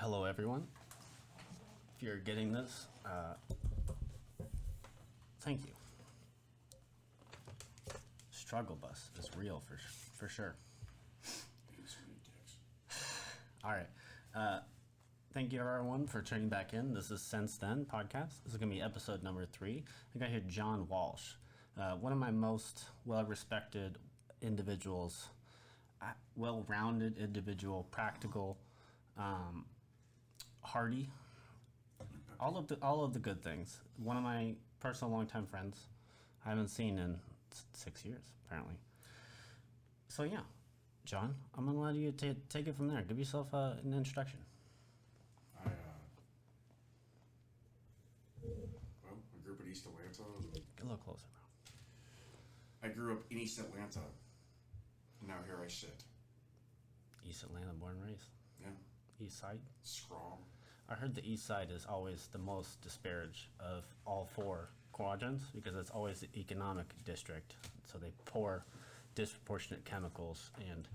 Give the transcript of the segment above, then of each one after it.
Hello, everyone. If you're getting this, thank you. Struggle bus is real for sure. All right. Thank you, everyone, for tuning back in. This is Since Then podcast. This is going to be episode number 3. I got here John Walsh, one of my most well-respected individuals, well-rounded individual, practical, hardy, all of the good things. One of my personal longtime friends I haven't seen in 6 years, apparently. So yeah, John, I'm gonna let you take it from there. Give yourself an introduction. I grew up in East Atlanta. Get a little closer, bro. I grew up in East Atlanta. Now here I sit. East Atlanta, born and raised. Yeah. East Side. Scrawl. I heard the East Side is always the most disparaged of all 4 quadrants because it's always the economic district. So they pour disproportionate chemicals and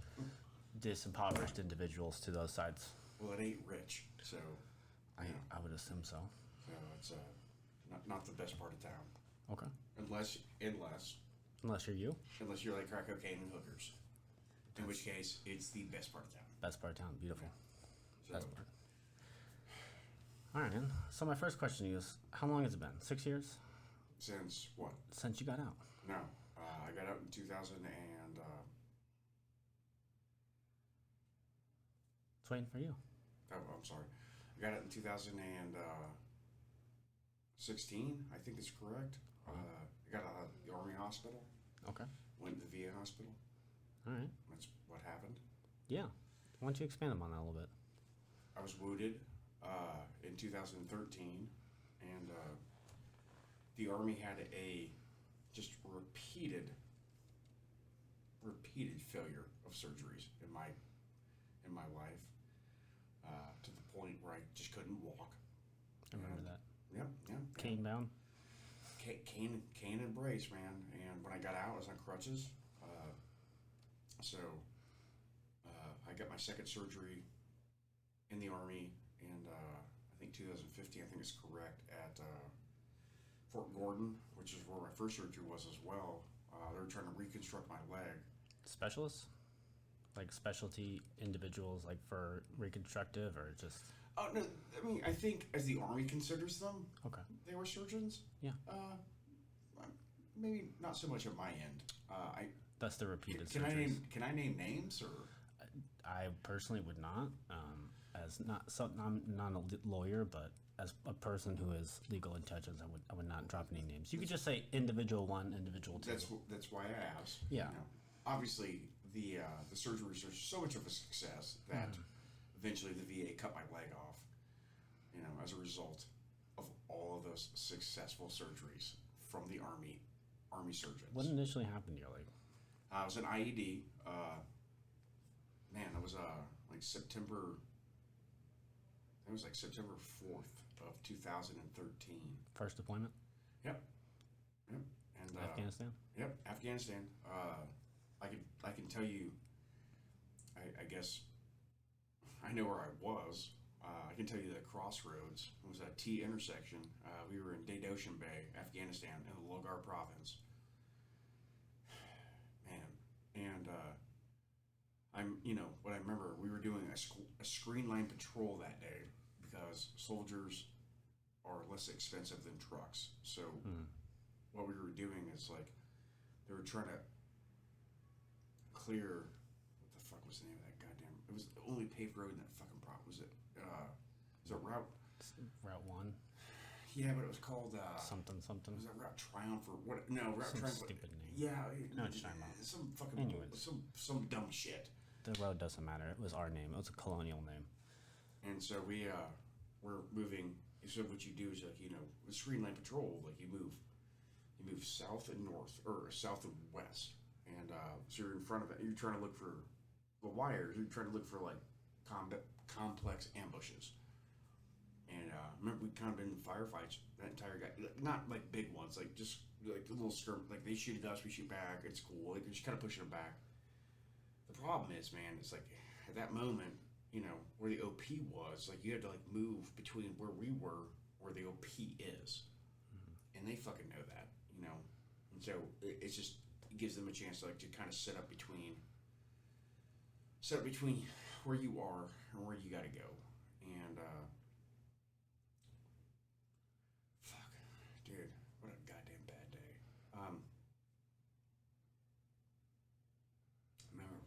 disimpoverished individuals to those sides. Well, it ain't rich, so I would assume so. So it's not the best part of town. Okay. Unless Unless you're you're like crack cocaine and hookers, in which case it's the best part of town. Best part of town. Beautiful. So, Best part. All right, man. So my first question to you is, how long has it been? 6 years? Since what? Since you got out? No, I got out in 2000 and. It's waiting for you. Oh, I'm sorry. I got out in 2016. I think it's correct. I got out of the Army hospital. Okay. Went to the VA hospital. All right. That's what happened. Yeah. Why don't you expand upon that a little bit? I was wounded in 2013, and the Army had a just repeated failure of surgeries in my life, to the point where I just couldn't walk. I remember that. Yep. Cane bound? Cane and brace, man. And when I got out, I was on crutches. So I got my second surgery in the Army, and I think 2015, I think it's correct, at Fort Gordon, which is where my first surgery was as well. They were trying to reconstruct my leg. Specialists? Like specialty individuals, like for reconstructive, or just... Oh, no, I mean, I think as the Army considers them, Okay. they were surgeons. Yeah. Maybe not so much at my end. That's the repeated Can surgeries. I name names, or? I personally would not, I'm not a lawyer, but as a person who is legal intelligence, I would not drop any names. You could just say individual 1, individual 2. That's why I asked. Yeah. Obviously, the surgeries are so much of a success that eventually the VA cut my leg off. As a result of all of those successful surgeries from the Army surgeons. What initially happened to your leg? I was an i.e.d. It was like September. It was like September 4th of 2013. First deployment? Yep. And Afghanistan? Yep, Afghanistan. I can tell you. I guess I know where I was. I can tell you the crossroads. It was a T intersection. We were in Ocean Bay, Afghanistan, in the Logar Province. Man, and what I remember, we were doing a screen line patrol that day because soldiers are less expensive than trucks. So what we were doing is like they were trying to clear. What the fuck was the name of that goddamn? It was the only paved road in that fucking province. Was it? Was it Route 1? Yeah, but it was called something. Was it Route Triumph or what? No, Route Triumph. Stupid name. Yeah, No, what you're talking about. Some fucking Anyways. some dumb shit. The road doesn't matter. It was our name. It was a colonial name. And so we're moving. So what you do is with screen line patrol, like you move south and north, or south and west, and so you're in front of it. You're trying to look for the wires. You're trying to look for like complex ambushes. And remember, we'd kind of been in firefights that entire guy. Not like big ones, like just like a little skirm. Like they shoot at us, we shoot back. It's cool. Like, you're just kind of pushing them back. The problem is, man, it's like at that moment, where the OP was. Like, you had to, like, move between where we were, where the OP is. And they fucking know that, And so, it just gives them a chance to, like, to kind of set up between where you are and where you gotta go. And, fuck, dude, what a goddamn bad day. I remember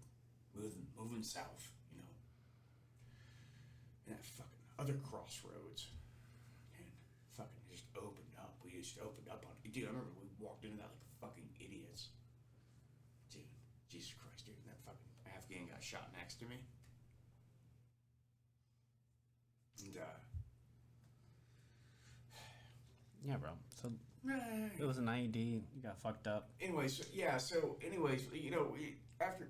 moving south, and that fucking other crossroads, and fucking just opened up. We just opened up on, dude, I remember we walked into that like fucking idiots. Dude, Jesus Christ, dude, that fucking Afghan got shot next to me. And, yeah, bro. So it was an IED. You got fucked up. Anyways, after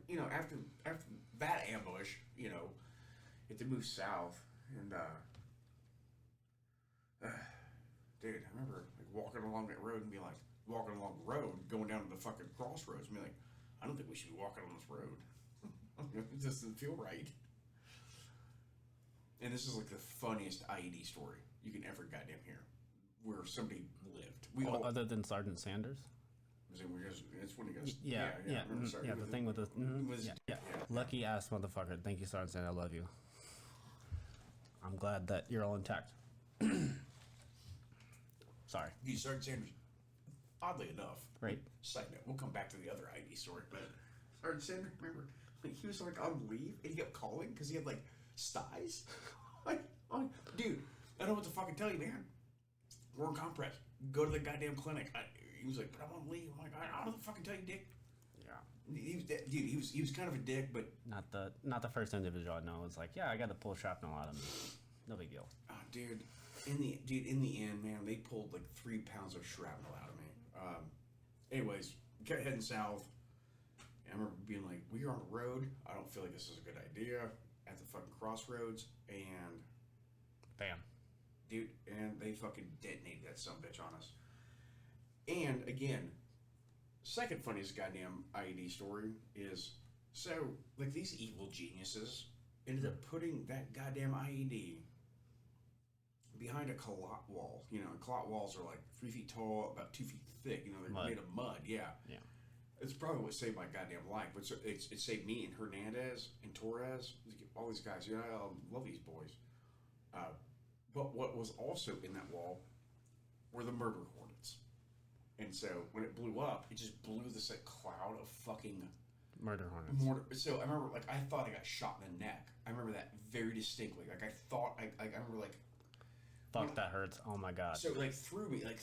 that ambush, you had to move south, and dude, I remember like walking along that road and be like, walking along the road, going down to the fucking crossroads, and be like, I don't think we should be walking on this road. It just doesn't feel right. And this is like the funniest IED story you can ever goddamn hear, where somebody lived. Other than Sergeant Sanders? It's when he goes, yeah. The thing with the lucky ass motherfucker. Thank you, Sergeant Sanders. I love you. I'm glad that you're all intact. Sorry. You Sergeant Sanders, oddly enough, right? Side note, we'll come back to the other IED story, but Sergeant Sanders, remember, like, he was like on leave and he kept calling because he had like styes. Dude, I don't know what to fucking tell you, man. We're in compress. Go to the goddamn clinic. He was like, but I'm on leave. I'm like, I don't know what to fucking tell you, dick. Yeah. He was kind of a dick, but not the first individual I know. It's like, yeah, I got to pull shrapnel out of me. No big deal. Oh, dude. In the end, man, they pulled like 3 pounds of shrapnel out of me. Anyways, kept heading south. And I remember being like, we're on the road. I don't feel like this is a good idea. At the fucking crossroads, and bam, dude, and they fucking detonated that sumbitch on us. And again, second funniest goddamn IED story is, so like, these evil geniuses ended up putting that goddamn IED behind a clot wall. Clot walls are like 3 feet tall, about 2 feet thick. They're made of mud. Yeah. It's probably what saved my goddamn life, but it saved me and Hernandez and Torres, all these guys. I love these boys. But what was also in that wall were the murder hornets. And so when it blew up, it just blew this like cloud of fucking murder hornets. So I remember, like, I thought I got shot in the neck. I remember that very distinctly. Like, I thought I remember, like, fuck, that hurts. Oh my god. So like threw me like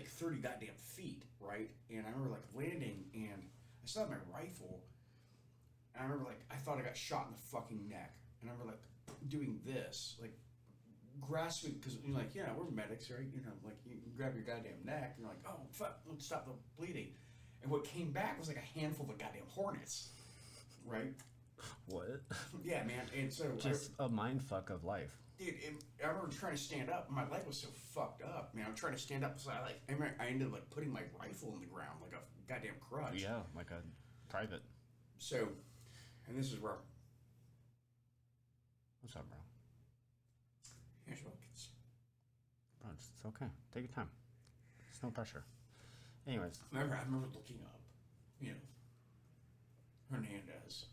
30 goddamn feet, right? And I remember like landing, and I still had my rifle, and I remember like I thought I got shot in the fucking neck, and I remember like doing this, like grasping, because you're like, yeah, we're medics, right? Like you grab your goddamn neck, and you're like, oh fuck, let's stop the bleeding. And what came back was like a handful of goddamn hornets, right? What? Yeah, man. And so just a mind fuck of life. Dude, I remember trying to stand up. My leg was so fucked up, man. I'm trying to stand up, so I ended up like putting my rifle in the ground like a goddamn crutch. Yeah, like a private. So, and this is where. What's up, bro? Here's what it's. Bro, it's okay. Take your time. There's no pressure. Anyways. I remember looking up, Hernandez,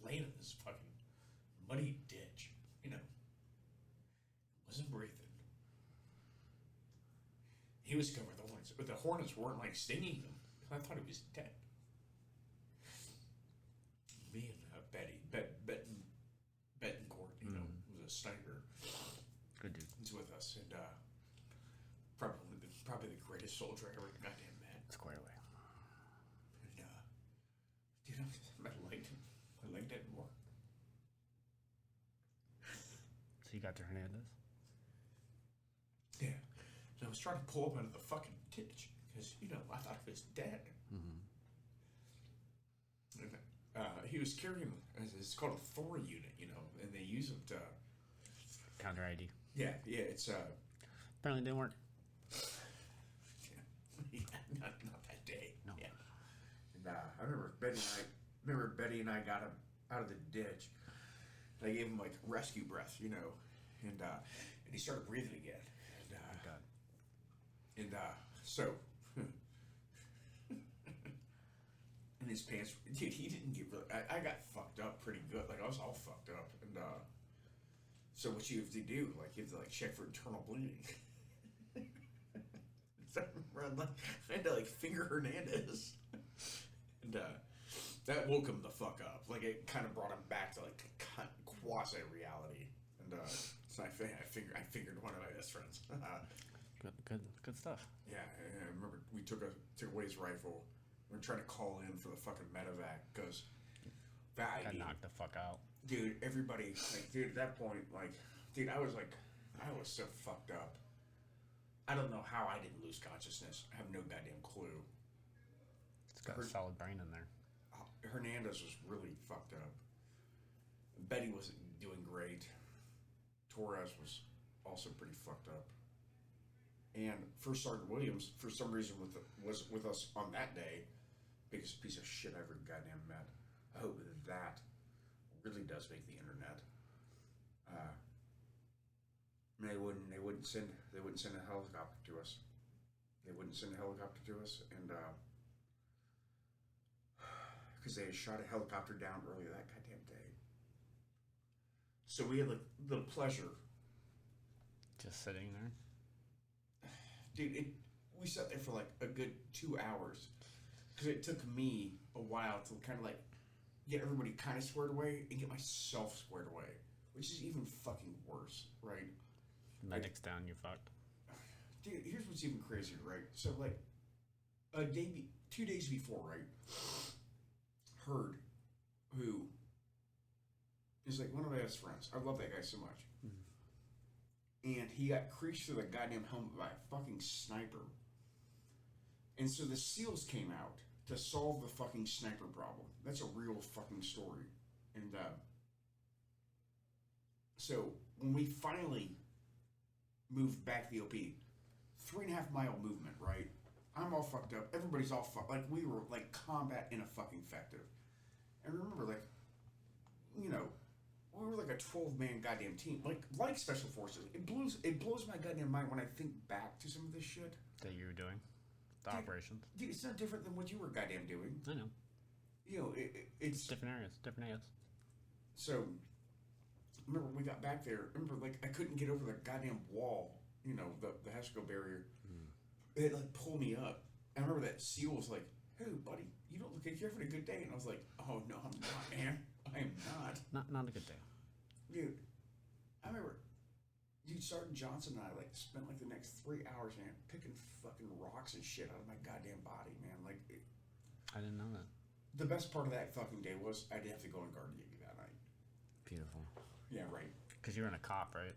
laying in this fucking muddy ditch, wasn't breathing. He was covered with hornets, but the hornets weren't like stinging him. I thought he was dead. Me and Bettencourt, was a sniper. Good dude. He's with us, and probably the greatest soldier I ever goddamn met. Square away. And dude, my leg didn't work. So you got to Hernandez? Yeah. So I was trying to pull him out of the fucking ditch because I thought he was dead. And he was carrying, it's called a Thor unit, and they use it to counter ID. Yeah, it's apparently didn't work. And I remember Betty and I got him out of the ditch. And I gave him like rescue breath, you know, and he started breathing again. And so, and his pants, dude, he didn't get really. I got fucked up pretty good. Like I was all fucked up, and so what you have to do, like you have to like check for internal bleeding. So I had to like finger Hernandez, and that woke him the fuck up. Like it kind of brought him back to like quasi reality, and so I fingered one of my best friends. Good stuff. Yeah, I remember we took away his rifle. We were trying to call in for the fucking medevac because Got knocked the fuck out. Dude, everybody, like, dude, at that point, like, dude, I was so fucked up. I don't know how I didn't lose consciousness. I have no goddamn clue. It's got a solid brain in there. Hernandez was really fucked up. Betty wasn't doing great. Torres was also pretty fucked up. And First Sergeant Williams, for some reason, was with us on that day. Biggest piece of shit I ever goddamn met. I hope that really does make the internet. They wouldn't send a helicopter to us. They wouldn't send a helicopter to us, and because they had shot a helicopter down earlier that goddamn day. So we had like the pleasure. Just sitting there. Dude, we sat there for like a good 2 hours because it took me a while to kind of like get everybody kind of squared away and get myself squared away, which is even fucking worse, right? Medics down, you fucked. Dude, here's what's even crazier, right? So like 2 days before, right? Hurd, who is like one of my best friends. I love that guy so much. And he got creased through the goddamn helmet by a fucking sniper. And so the SEALs came out to solve the fucking sniper problem. That's a real fucking story. And so when we finally moved back the OP, 3.5 mile movement, right? I'm all fucked up. Everybody's all fucked. Like we were like combat ineffective. And remember, like, you know, we were like a 12-man goddamn team, like Special Forces. It blows my goddamn mind when I think back to some of this shit that you were doing, the operations. Dude, it's not different than what you were goddamn doing. I know. You know, it's different areas. So, remember when we got back there? Remember, like I couldn't get over the goddamn wall. You know, the Hesco barrier. It like pulled me up. I remember that SEAL was like, "Hey, buddy, you don't look like you're having a good day." And I was like, "Oh no, I'm not, man. I am not." Not a good day. Dude, I remember, Sergeant Johnson and I like spent like the next 3 hours, man, picking fucking rocks and shit out of my goddamn body, man. Like, I didn't know that. The best part of that fucking day was I didn't have to go and guard Yiggy that night. Beautiful. Yeah, right. Because you were in a cop, right?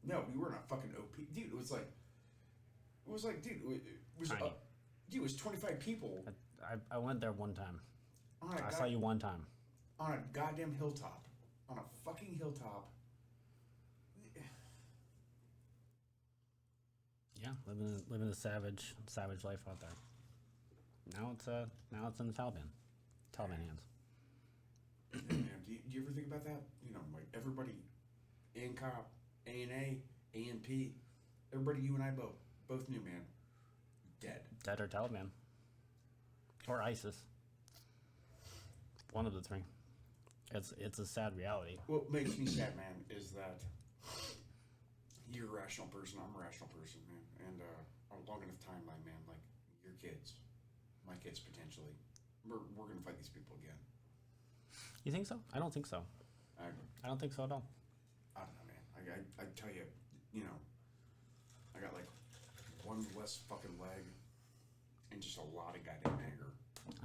No, we were in a fucking OP. Dude, it was like, dude, it was 25 people. I went there one time. I saw you one time. On a goddamn hilltop. On a fucking hilltop. Yeah, living a savage life out there. Now it's in the Taliban hands. Man, do you ever think about that? You know, like everybody, ANCOP, ANA, ANP, everybody you and I both knew, man, dead or Taliban or ISIS. One of the three. It's a sad reality. What makes me sad, man, is that you're a rational person. I'm a rational person, man, and a long enough timeline, man. Like your kids, my kids potentially. We're gonna fight these people again. You think so? I don't think so. I don't think so at all. I don't know, man. I tell you, you know, I got like one less fucking leg and just a lot of goddamn anger.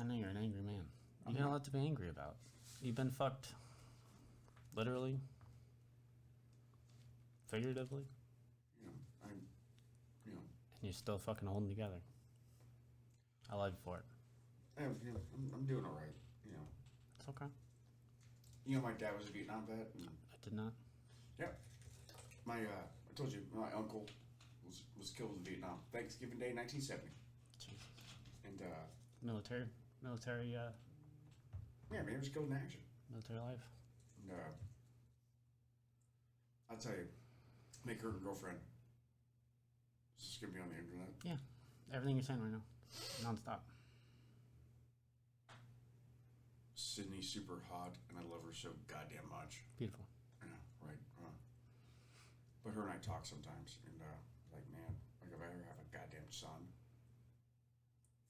I know you're an angry man. You got a lot to be angry about. You've been fucked. Literally. Figuratively. You know, and you're still fucking holding together. I love you for it. I'm doing all right. You know. It's okay. You know, my dad was a Vietnam vet. I did not. Yep. I told you, my uncle was killed in Vietnam. Thanksgiving Day, 1970. Jesus. And military military Yeah, man, just go in action. military life. And, I'll tell you, make her a girlfriend. This is gonna be on the internet. Yeah, everything you're saying right now, nonstop. Sydney's super hot, and I love her so goddamn much. Beautiful. I know, right? But her and I talk sometimes, and like, man, like if I ever have a goddamn son,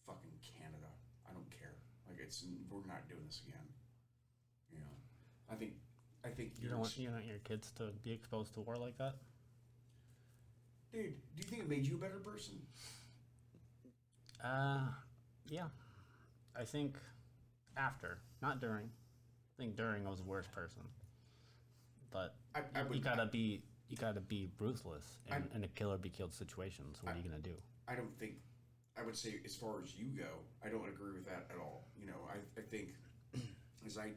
fucking Canada, I don't care. Like we're not doing this again. You know, I think You don't want your kids to be exposed to war like that. Dude, do you think it made you a better person? Yeah. I think after, not during. I think during I was a worse person. But you gotta be ruthless in a kill or be killed situation. So what are you gonna do? I don't think. I would say, as far as you go, I don't agree with that at all. You know, I think as I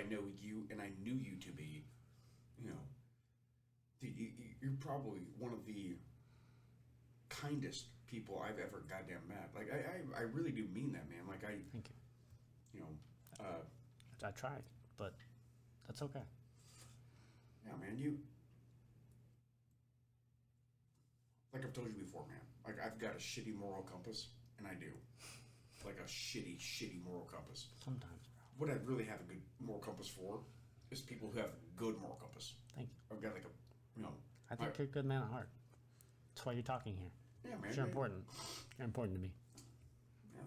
know you, and I knew you to be, you know, you're probably one of the kindest people I've ever goddamn met. Like I really do mean that, man. Like Thank you. You know, I tried, but that's okay. Yeah, man. Like I've told you before, man. Like I've got a shitty moral compass, and I do. Like a shitty moral compass. Sometimes, bro. What I really have a good moral compass for is people who have good moral compass. Thank you. I've got like a, you know. I think you're a good man at heart. That's why you're talking here. Yeah, man. You're important. You're important to me. Yeah,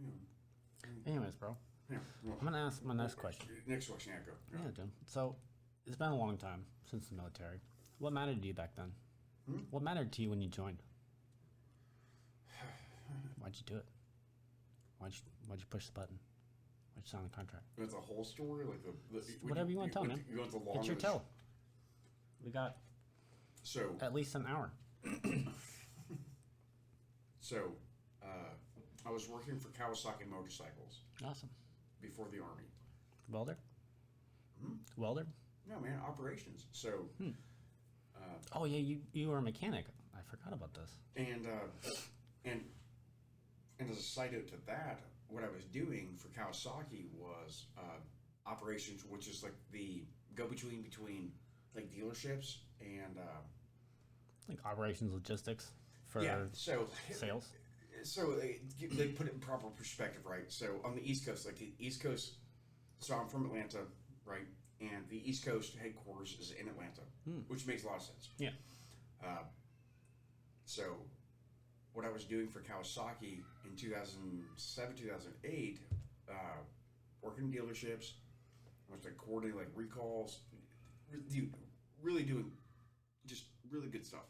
man. Anyways, bro. Yeah. Well, I'm gonna ask my next question. Next question, yeah, go. Yeah, dude. So, it's been a long time since the military. What mattered to you back then? What mattered to you when you joined? Why'd you do it? Why'd you push the button? Why'd you sign the contract? You want the whole story, like whatever you want to tell, man. You want the long? It's your tell. We got at least an hour. So, I was working for Kawasaki Motorcycles. Awesome. Before the Army. Welder? Welder? No, man, operations. So. Oh yeah, you were a mechanic. I forgot about this. And as a side note to that, what I was doing for Kawasaki was operations, which is like the go-between between like dealerships and like operations logistics for sales. So they put it in proper perspective, right? So on the East Coast, like the East Coast, so I'm from Atlanta, right? And the East Coast headquarters is in Atlanta, which makes a lot of sense. Yeah. So what I was doing for Kawasaki in 2007, 2008, working in dealerships, I was like coordinating like recalls, really doing just really good stuff.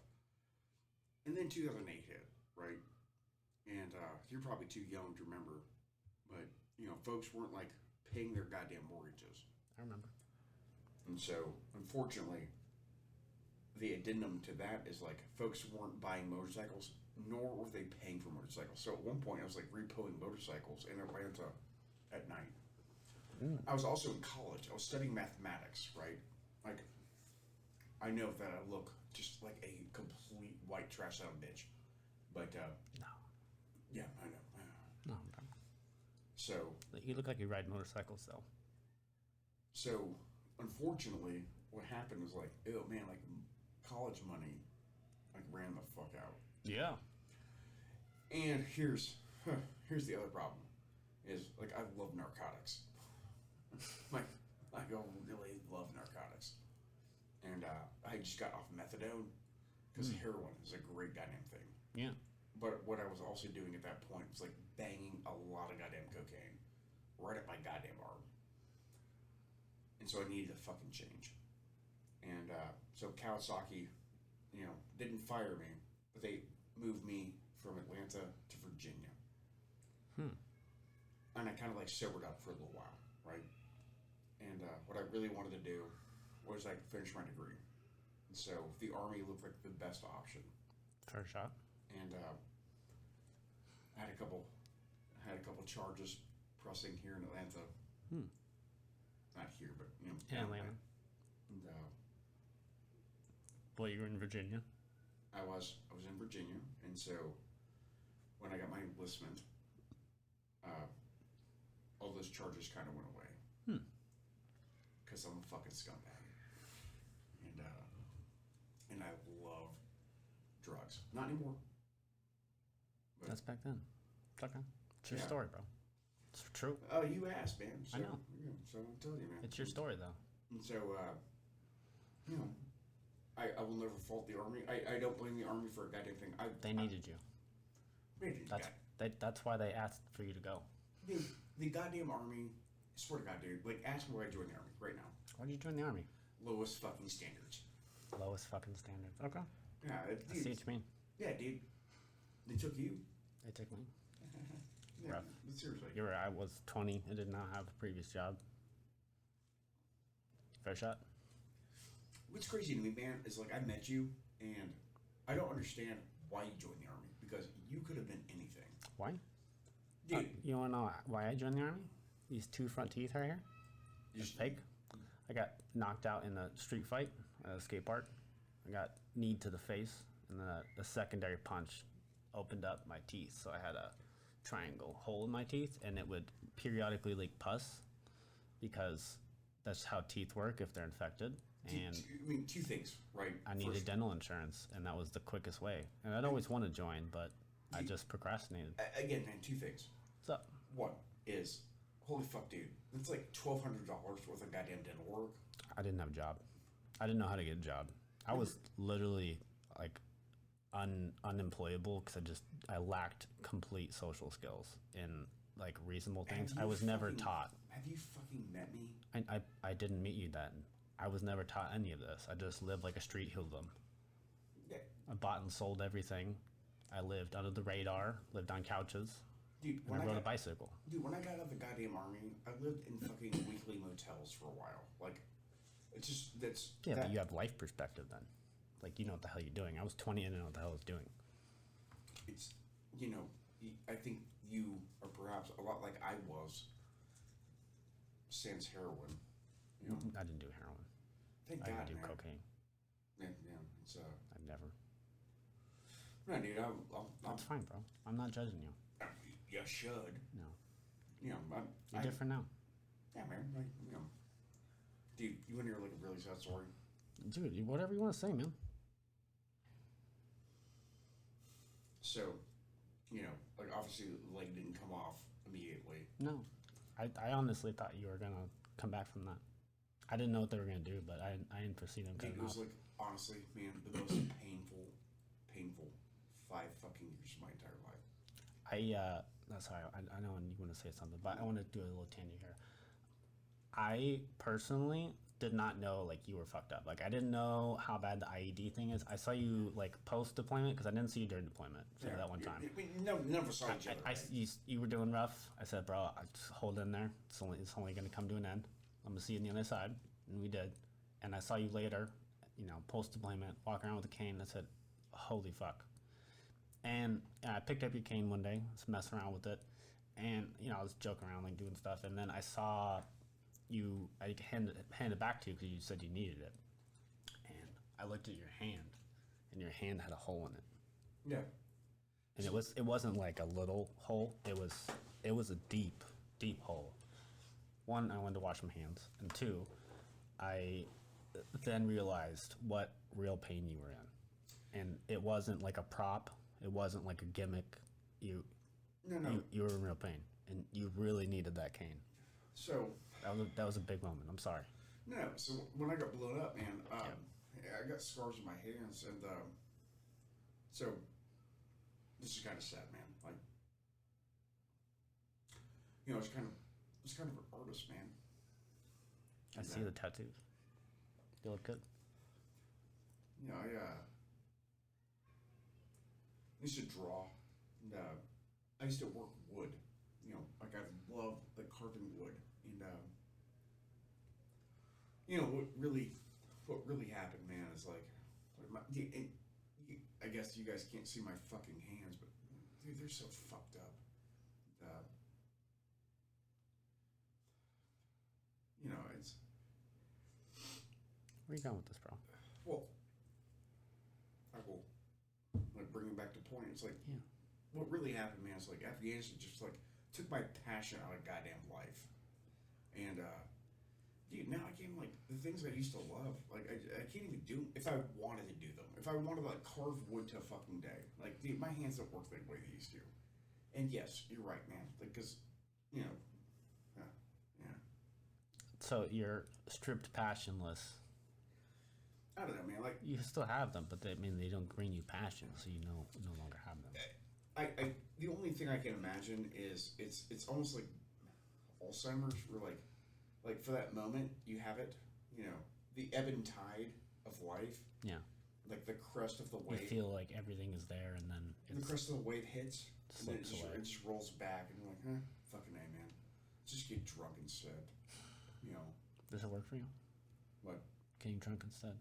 And then 2008 hit, right? And you're probably too young to remember, but you know, folks weren't like paying their goddamn mortgages. I remember. And so, unfortunately, the addendum to that is like folks weren't buying motorcycles, nor were they paying for motorcycles. So at one point, I was like repoing motorcycles in Atlanta at night. I was also in college. I was studying mathematics, right? Like, I know that I look just like a complete white trash out bitch, but no. Yeah, I know. No. So you look like you ride motorcycles, though. So, unfortunately, what happened was like, oh man, like college money, like ran the fuck out. Yeah. And here's the other problem, is like I love narcotics. like I really love narcotics, and I just got off methadone because heroin is a great goddamn thing. Yeah. But what I was also doing at that point was like banging a lot of goddamn cocaine right at my goddamn arm. And so I needed a fucking change. And so Kawasaki, you know, didn't fire me, but they moved me from Atlanta to Virginia. And I kind of like sobered up for a little while, right? And what I really wanted to do was like finish my degree. And so the Army looked like the best option. Fair shot. And I had a couple charges pressing here in Atlanta. Not here, but you know, in Atlanta. And, well, you were in Virginia. I was in Virginia, and so when I got my enlistment, uh, all those charges kind of went away. Because I'm a fucking scumbag. And I love drugs. Not anymore. But That's back then. It's okay. It's your Yeah. story, bro. It's true. Oh, you asked, man. So, I know. Yeah, so I'm telling you, man. It's your story, though. And so, you know, I will never fault the Army. I don't blame the Army for a goddamn thing. They needed you. That's why they asked for you to go. Dude, the goddamn Army, I swear to God, dude, like, ask me why I joined the Army right now. Why did you join the Army? Lowest fucking standards. Lowest fucking standards. Okay. Yeah, I see what you mean. Yeah, dude. They took you. They took me. Yeah, Rough. but seriously. You were. I was 20 and did not have a previous job. Fair shot. What's crazy to me, man, is like I met you, and I don't understand why you joined the Army, because you could have been anything. Why? Dude. You want to know why I joined the Army? These 2 front teeth right here. It's fake. I got knocked out in a street fight at a skate park. I got kneed to the face, and then a secondary punch opened up my teeth. So I had a triangle hole in my teeth, and it would periodically leak pus because that's how teeth work if they're infected. And I mean, 2 things, right? I needed First, dental insurance, and that was the quickest way. And I'd always want to join, but I just procrastinated. Again, man, 2 things. What's up? One is, holy fuck, dude, that's like $1,200 worth of goddamn dental work. I didn't have a job. I didn't know how to get a job. I was literally like unemployable because I lacked complete social skills in like reasonable things. I was never taught. Have you fucking met me? I didn't meet you then. I was never taught any of this. I just lived like a street hoodlum. Yeah. I bought and sold everything. I lived under the radar, lived on couches, Dude, and I rode a bicycle. Dude, when I got out of the goddamn Army, I lived in fucking weekly motels for a while. Like, it's just, that's... Yeah, but you have life perspective then. Like, you know what the hell you're doing. I was 20 and I didn't know what the hell I was doing. It's, you know, I think you are perhaps a lot like I was sans heroin. You know? I didn't do heroin. Thank I God, didn't do man. cocaine. Yeah, it's, I've never. No, dude, I'm That's fine, bro. I'm not judging you. you should. No. You know, You're different now. Yeah, man. Like, you know. Dude, you want to hear like a really sad story? Dude, whatever you want to say, man. So, you know, like obviously the leg didn't come off immediately. No. I honestly thought you were going to come back from that. I didn't know what they were going to do, but I didn't foresee them Dude, coming it was off. like, honestly, man, the most painful 5 fucking years of my entire life. That's why I know you want to say something, but I want to do a little tangent here. I personally did not know like you were fucked up. Like I didn't know how bad the IED thing is. I saw you like post deployment because I didn't see you during deployment. So that one time, We never saw each other. you were doing rough. I said, bro, just hold in there. It's only going to come to an end. I'm gonna see you on the other side, and we did. And I saw you later, you know, post deployment, walk around with a cane. I said, holy fuck. And I picked up your cane one day, was messing around with it, and you know I was joking around like doing stuff, and then I saw you. I handed it back to you because you said you needed it, and I looked at your hand, and your hand had a hole in it. Yeah. And it wasn't like a little hole. It was a deep hole. One, I wanted to wash my hands, and 2, I then realized what real pain you were in, and it wasn't like a prop. It wasn't like a gimmick. You were in real pain, and you really needed that cane. So that was a big moment. I'm sorry. no. So when I got blown up, man, I got scars on my hands, and so this is kind of sad, man. Like, you know, it's kind of an artist, man. I see the tattoos. They look good. You know, I used to draw, and I used to work wood. You know, like I love like carving wood, and you know what really happened, man, is like, I guess you guys can't see my fucking hands, but dude, they're so fucked up. You know, it's Where you going with this, bro? well, I will like bring it back to point. It's like Yeah. what really happened, man. It's like Afghanistan just like took my passion out of goddamn life. And dude, now I can't, like, the things I used to love, like, I can't even do if I wanted to do them. If I wanted to, like, carve wood to a fucking day, like, dude, my hands don't work the way they used to. And yes, you're right, man. Like, because, you know, yeah. So you're stripped passionless. I don't know, man. Like, You still have them, but they don't bring you passion, so you no longer have them. I the only thing I can imagine is it's almost like Alzheimer's, where like for that moment you have it, you know, the ebb and tide of life. Yeah. Like the crest of the wave. You feel like everything is there, and then the crest of the wave hits, and then slips away. it just rolls back, and you're like, fucking A, man. Just get drunk instead. You know. Does it work for you? What? Getting drunk instead?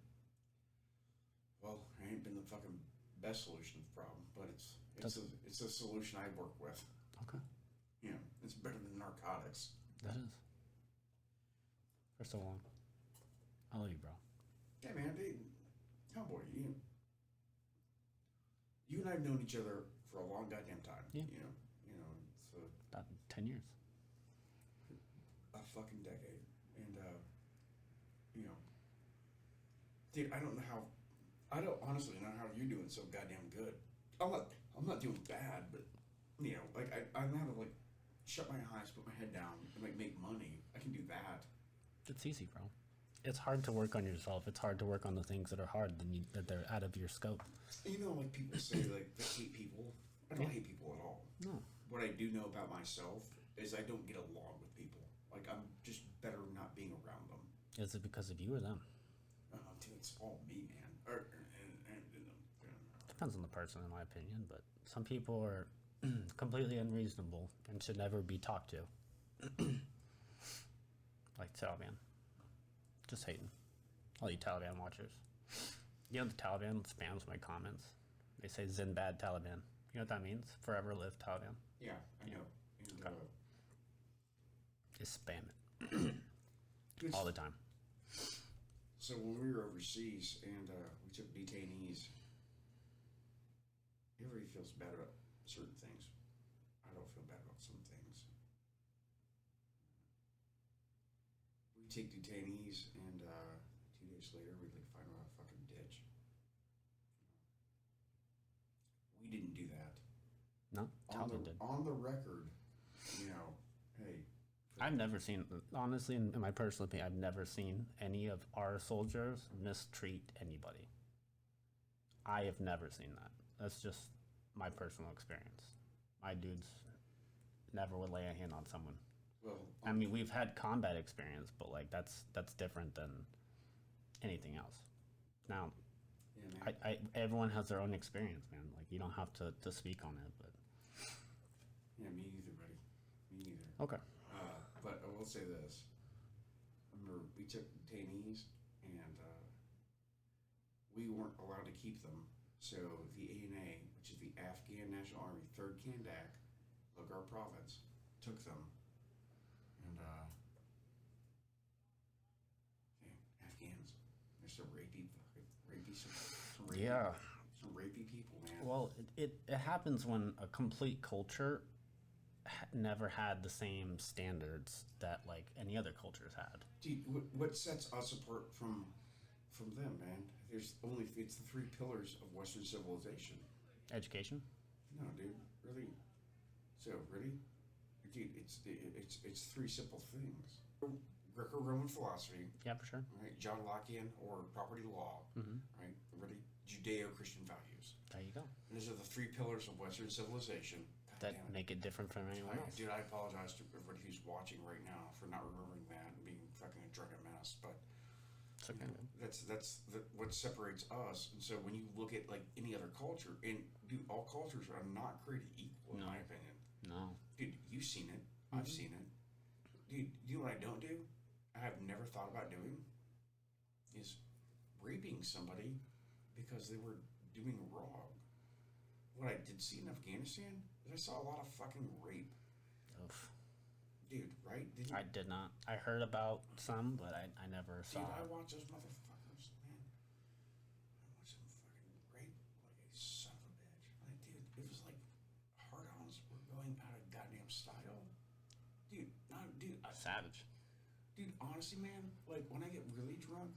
Well, it ain't been the fucking best solution to the problem, but it's a solution I work with. Okay. You know, it's better than narcotics. That is. For so long. I love you, bro. Yeah, man. Boy, you and I have known each other for a long goddamn time. Yeah. You know, so About 10 years. a fucking decade, and you know, dude, I don't honestly know how you're doing so goddamn good. I'm not doing bad, but you know, like I know how to, like, shut my eyes, put my head down, and, like, make money. I can do that. It's easy, bro. It's hard to work on yourself. It's hard to work on the things that are hard, that they're out of your scope. You know, like, people say, like, they hate people. I don't hate people at all. No. What I do know about myself is I don't get along with people. Like, I'm just better not being around them. Is it because of you or them? Dude, it's all me, man. Depends on the person, in my opinion, but some people are completely unreasonable and should never be talked to. Like Taliban. Just hating. All you Taliban watchers. You know, the Taliban spams my comments. They say Zinbad Taliban. You know what that means? Forever live Taliban. Yeah, I know. And, Okay. Just spam it. All the time. So when we were overseas and we took detainees, everybody feels bad about certain things. I don't feel bad about some things. We take detainees, and 2 days later we, like, find them in a fucking ditch. We didn't do that. No? Taliban did. On the record, you know, hey. I've never seen, honestly, in my personal opinion, I've never seen any of our soldiers mistreat anybody. I have never seen that. That's just my personal experience. My dudes never would lay a hand on someone. Well, I mean, we've had combat experience, but, like, that's different than anything else. Now, yeah, man. everyone has their own experience, man. Like, you don't have to speak on it, but Yeah, me neither, buddy. Me neither. okay. But I will say this. Remember, we took detainees, and we weren't allowed to keep them. So the ANA, which is the Afghan National Army, 3rd Kandak, Logar Province, took them. And, Afghans, they're some rapey some rapey people, man. Well, it happens when a complete culture never had the same standards that, like, any other cultures had. Dude, what sets us apart from them, man? It's the 3 pillars of Western civilization. Education? No, dude, really. So, really? Dude, it's 3 simple things. Greco-Roman philosophy. Yeah, for sure. Right? John Lockean, or property law. Mm-hmm. Right? Really? Judeo-Christian values. There you go. And those are the 3 pillars of Western civilization. That make it different from anyone else. Dude, I apologize to everybody who's watching right now for not remembering that and being fucking a drunken mess, but It's okay. that's what separates us. And so when you look at, like, any other culture, and dude, all cultures are not created equal, in my opinion. No. Dude, you've seen it. I've seen it. Dude, you know what I don't do? I have never thought about doing is raping somebody because they were doing wrong. What I did see in Afghanistan is I saw a lot of fucking rape. Oof. Dude, right? I did not. I heard about some, but I never saw. Dude, I watched those motherfuckers, man. I watched them fucking rape like a son of a bitch. Like, dude, it was like hard-ons were going out of goddamn style. Savage. Dude, honestly, man, like, when I get really drunk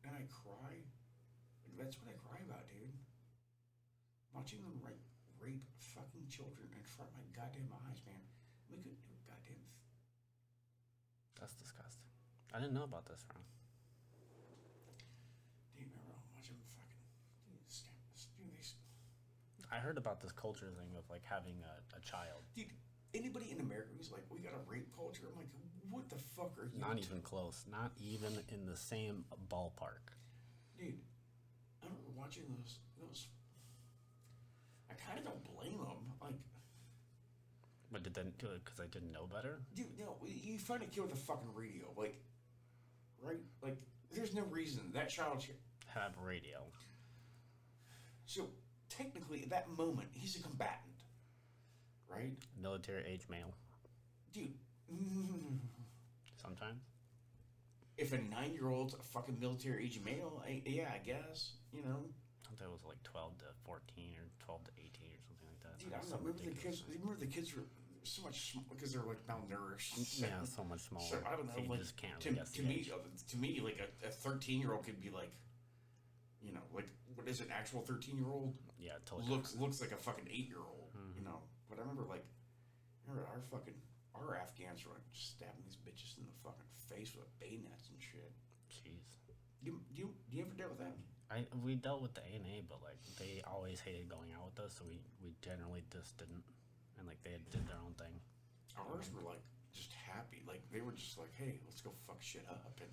and I cry, like, that's what I cry about, dude. Watching them rape fucking children in front of my goddamn eyes, man. We couldn't do a goddamn That's disgusting. I didn't know about this, Ron. Dude, remember watching them fucking... I heard about this culture thing of, like, having a child. Dude, anybody in America who's like, we got a rape culture, I'm like, what the fuck are you... Not even close. Not even in the same ballpark. Dude, I remember watching those... I kind of don't blame them. Like... But did they do it because I didn't know better? Dude, no, you find a kid with a fucking radio. Like, right? Like, there's no reason that child should... Have radio. So, technically, at that moment, he's a combatant. Right? Military age male. Dude. Sometimes. If a 9-year-old's a fucking military age male, yeah, I guess. You know? I thought it was like 12 to 14 or 12 to 18 or something like that. Dude, I don't know. Remember the kids were so much small because they're like malnourished. Yeah, so much smaller. So, I don't know. So you like, just can't to me, like a 13-year-old could be like, you know, like, what is an actual 13-year-old? Yeah, totally. Looks like a fucking 8-year-old, you know. But I remember, like, our Afghans were like just stabbing these bitches in the fucking face with bayonets and shit. Jeez. Do you ever deal with that? We dealt with the A&A, but like they always hated going out with us, so we generally just didn't, and like they did their own thing. Ours were like just happy, like they were just like, hey, let's go fuck shit up. And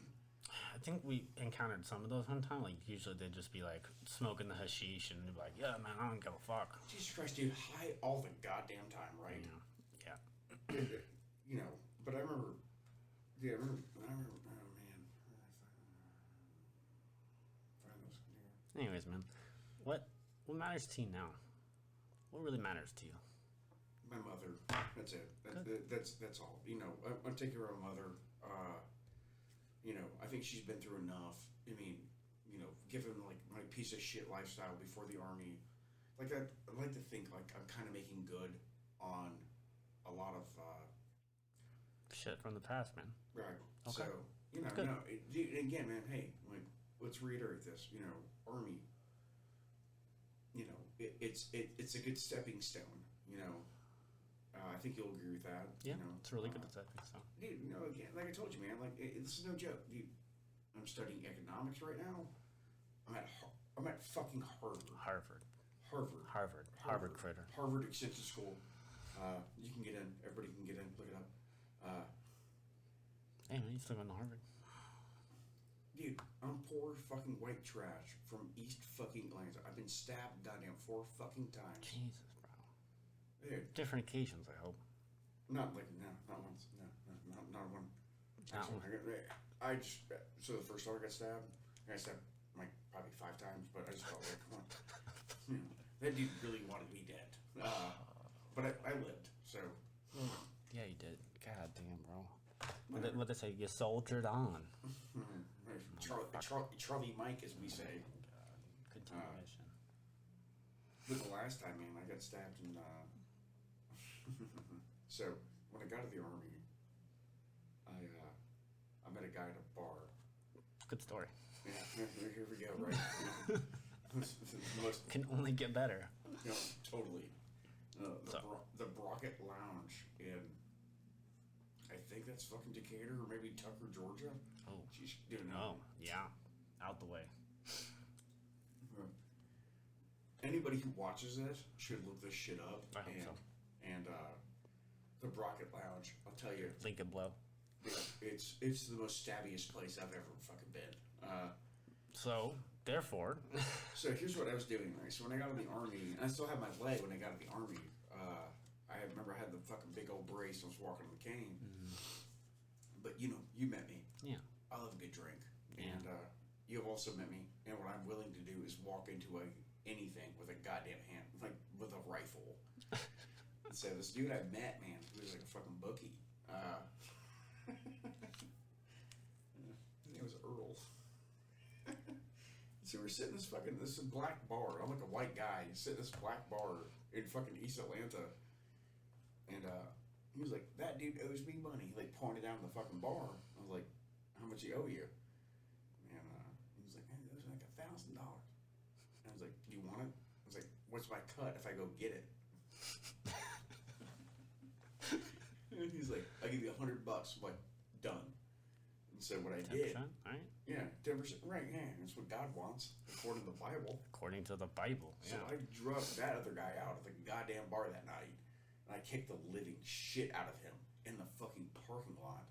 I think we encountered some of those one time. Like usually they'd just be like smoking the hashish and they'd be like, yeah, man, I don't give a fuck. Jesus Christ, dude, high all the goddamn time, right? Yeah. You know, but I remember, oh man. Anyways, man, what matters to you now? What really matters to you? My mother. That's it. That's all. You know, I'm taking care of my mother. You know, I think she's been through enough. I mean, you know, given like my piece of shit lifestyle before the Army, like I like to think like I'm kind of making good on a lot of shit from the past, man. Right. Okay. So you know, again, man. Hey, like, let's reiterate this. You know, Army. You know, it's a good stepping stone. You know, I think you'll agree with that. Yeah, you know? it's really good stepping stone. Dude, you know, again, like I told you, man. Like this is no joke, dude. I'm studying economics right now. I'm at fucking Harvard critter. Harvard Extension School. You can get in. Everybody can get in. Look it up. Hey, man, you still going to Harvard? Dude, I'm poor fucking white trash from East fucking Atlanta. I've been stabbed goddamn 4 fucking times. Jesus, bro. Dude. Different occasions, I hope. Not once. No, not one. So the first time I got stabbed like probably 5 times, but I just felt like, come on. You know, that dude really wanted me dead. But I lived, so. Yeah, you did. God damn, bro. What they say, you soldiered on. Charlie Mike, as we say. Continuation. But the last time, man, I got stabbed in. So when I got to the Army, I met a guy at a bar. Good story. Yeah, here we go. Right. Can only get better. You know, totally. The Brockett Lounge in, I think that's fucking Decatur or maybe Tucker, Georgia. Oh. She's doing that. Oh, yeah. Out the way. Anybody who watches this should look this shit up. I hope so. And the Brockett Lounge, I'll tell you. Link and blow. It's the most stabbiest place I've ever fucking been. So, therefore. So here's what I was doing, right? So when I got in the Army, and I still had my leg when I got in the Army. I remember I had the fucking big old brace. I was walking on the cane. Mm-hmm. But you know, you met me. Yeah. I love a good drink. Yeah. And you have also met me. And what I'm willing to do is walk into anything with a goddamn hand, like with a rifle. So this dude I met, man, he was like a fucking bookie. His name was Earl. So we're sitting in this black bar. I'm like a white guy sitting in this black bar in fucking East Atlanta. And He was like, that dude owes me money. He like pointed out in the fucking bar. I was like, how much he owe you? And he was like, man, it owes me like $1,000. I was like, do you want it? I was like, what's my cut if I go get it? And he's like, I'll give you $100. I'm like, done. And so what I 10%, did, right? yeah, 10%, right? Yeah, that's what God wants according to the Bible. According to the Bible. So Yeah. I drug that other guy out of the goddamn bar that night, and I kicked the living shit out of him in the fucking parking lot.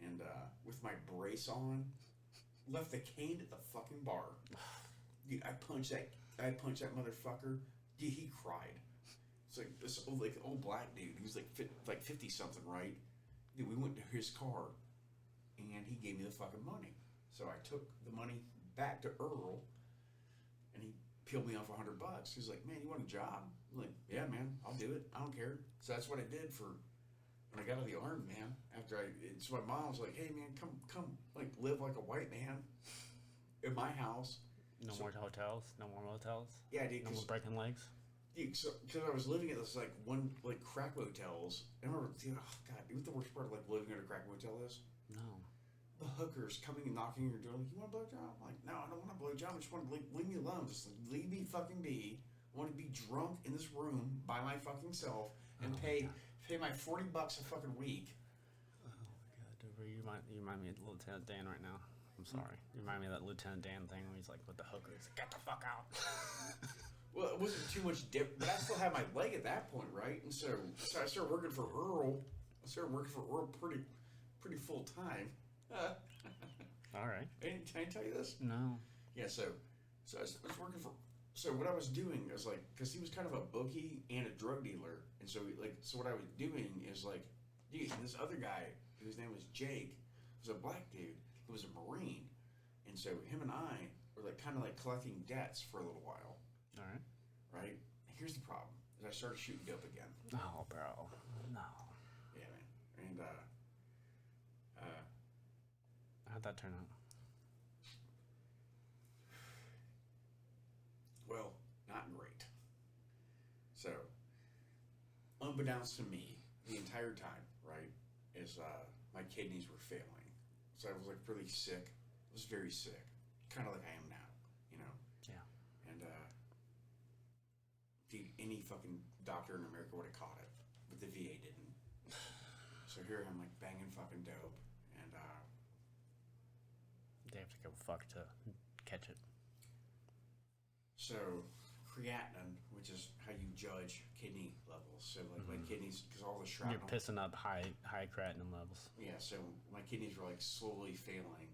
And with my brace on, left the cane at the fucking bar. Dude, I punched that motherfucker. Dude, he cried. It's like this old black dude. He was like 50 something, right? Dude, we went to his car, and he gave me the fucking money. So I took the money back to Earl, and he peeled me off $100. He's like, man, you want a job? I'm like, yeah, man, I'll do it. I don't care. So that's what I did for when I got out of the army, man. So my mom was like, hey, man, come, like live like a white man in my house. No more hotels, no more motels. Yeah, dude. No more breaking legs. Because I was living at this like crack motels. I remember, dude, oh god, you know what the worst part of like living at a crack motel is? No. The hookers coming and knocking on your door, like, you want a blowjob? I'm like, no, I don't want a blowjob. I just want to leave me alone. Just leave me fucking be. I want to be drunk in this room by my fucking self and pay my $40 a fucking week. Oh my god, dude, you remind me of Lieutenant Dan right now. I'm sorry. You remind me of that Lieutenant Dan thing where he's like with the hookers. Get the fuck out. Well, it wasn't too much different, but I still had my leg at that point, right? And so I started working for Earl. Pretty full time. All right. Can I tell you this? No. Yeah, so I was working for. So what I was doing is like, because he was kind of a bookie and a drug dealer, and so what I was doing is like, dude, this other guy whose name was Jake was a black dude who was a Marine, and so him and I were like kind of like collecting debts for a little while. All right. Right? Here's the problem: is I started shooting dope again. Oh, bro. No. Yeah, man. And how'd that turn out? well, not great. So, unbeknownst to me, the entire time, right, is my kidneys were failing. So I was like really sick. I was very sick, kind of like I am now, you know. Yeah. And any fucking doctor in America would have caught it, but the VA didn't. So here I'm like banging fucking dope, and They have to go fuck to catch it. so creatinine, which is how you judge kidney levels. So like my kidneys, because all the shrapnel. You're pissing up high creatinine levels. Yeah, so my kidneys were like slowly failing,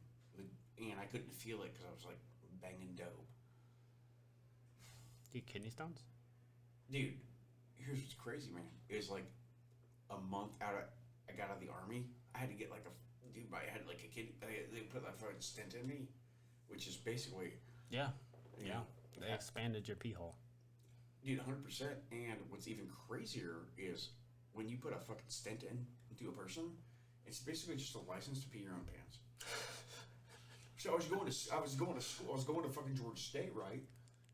and I couldn't feel it because I was like banging dope. Do you get kidney stones? Dude, here's what's crazy, man. It was like a month I got out of the army. I had to get like I had like a kidney. They put that fucking stent in me, which is basically. Yeah. You Yeah. know, They expanded your pee hole. Dude, 100%. And what's even crazier is when you put a fucking stent into a person, it's basically just a license to pee your own pants. So I was going to school. I was going to fucking Georgia State, right?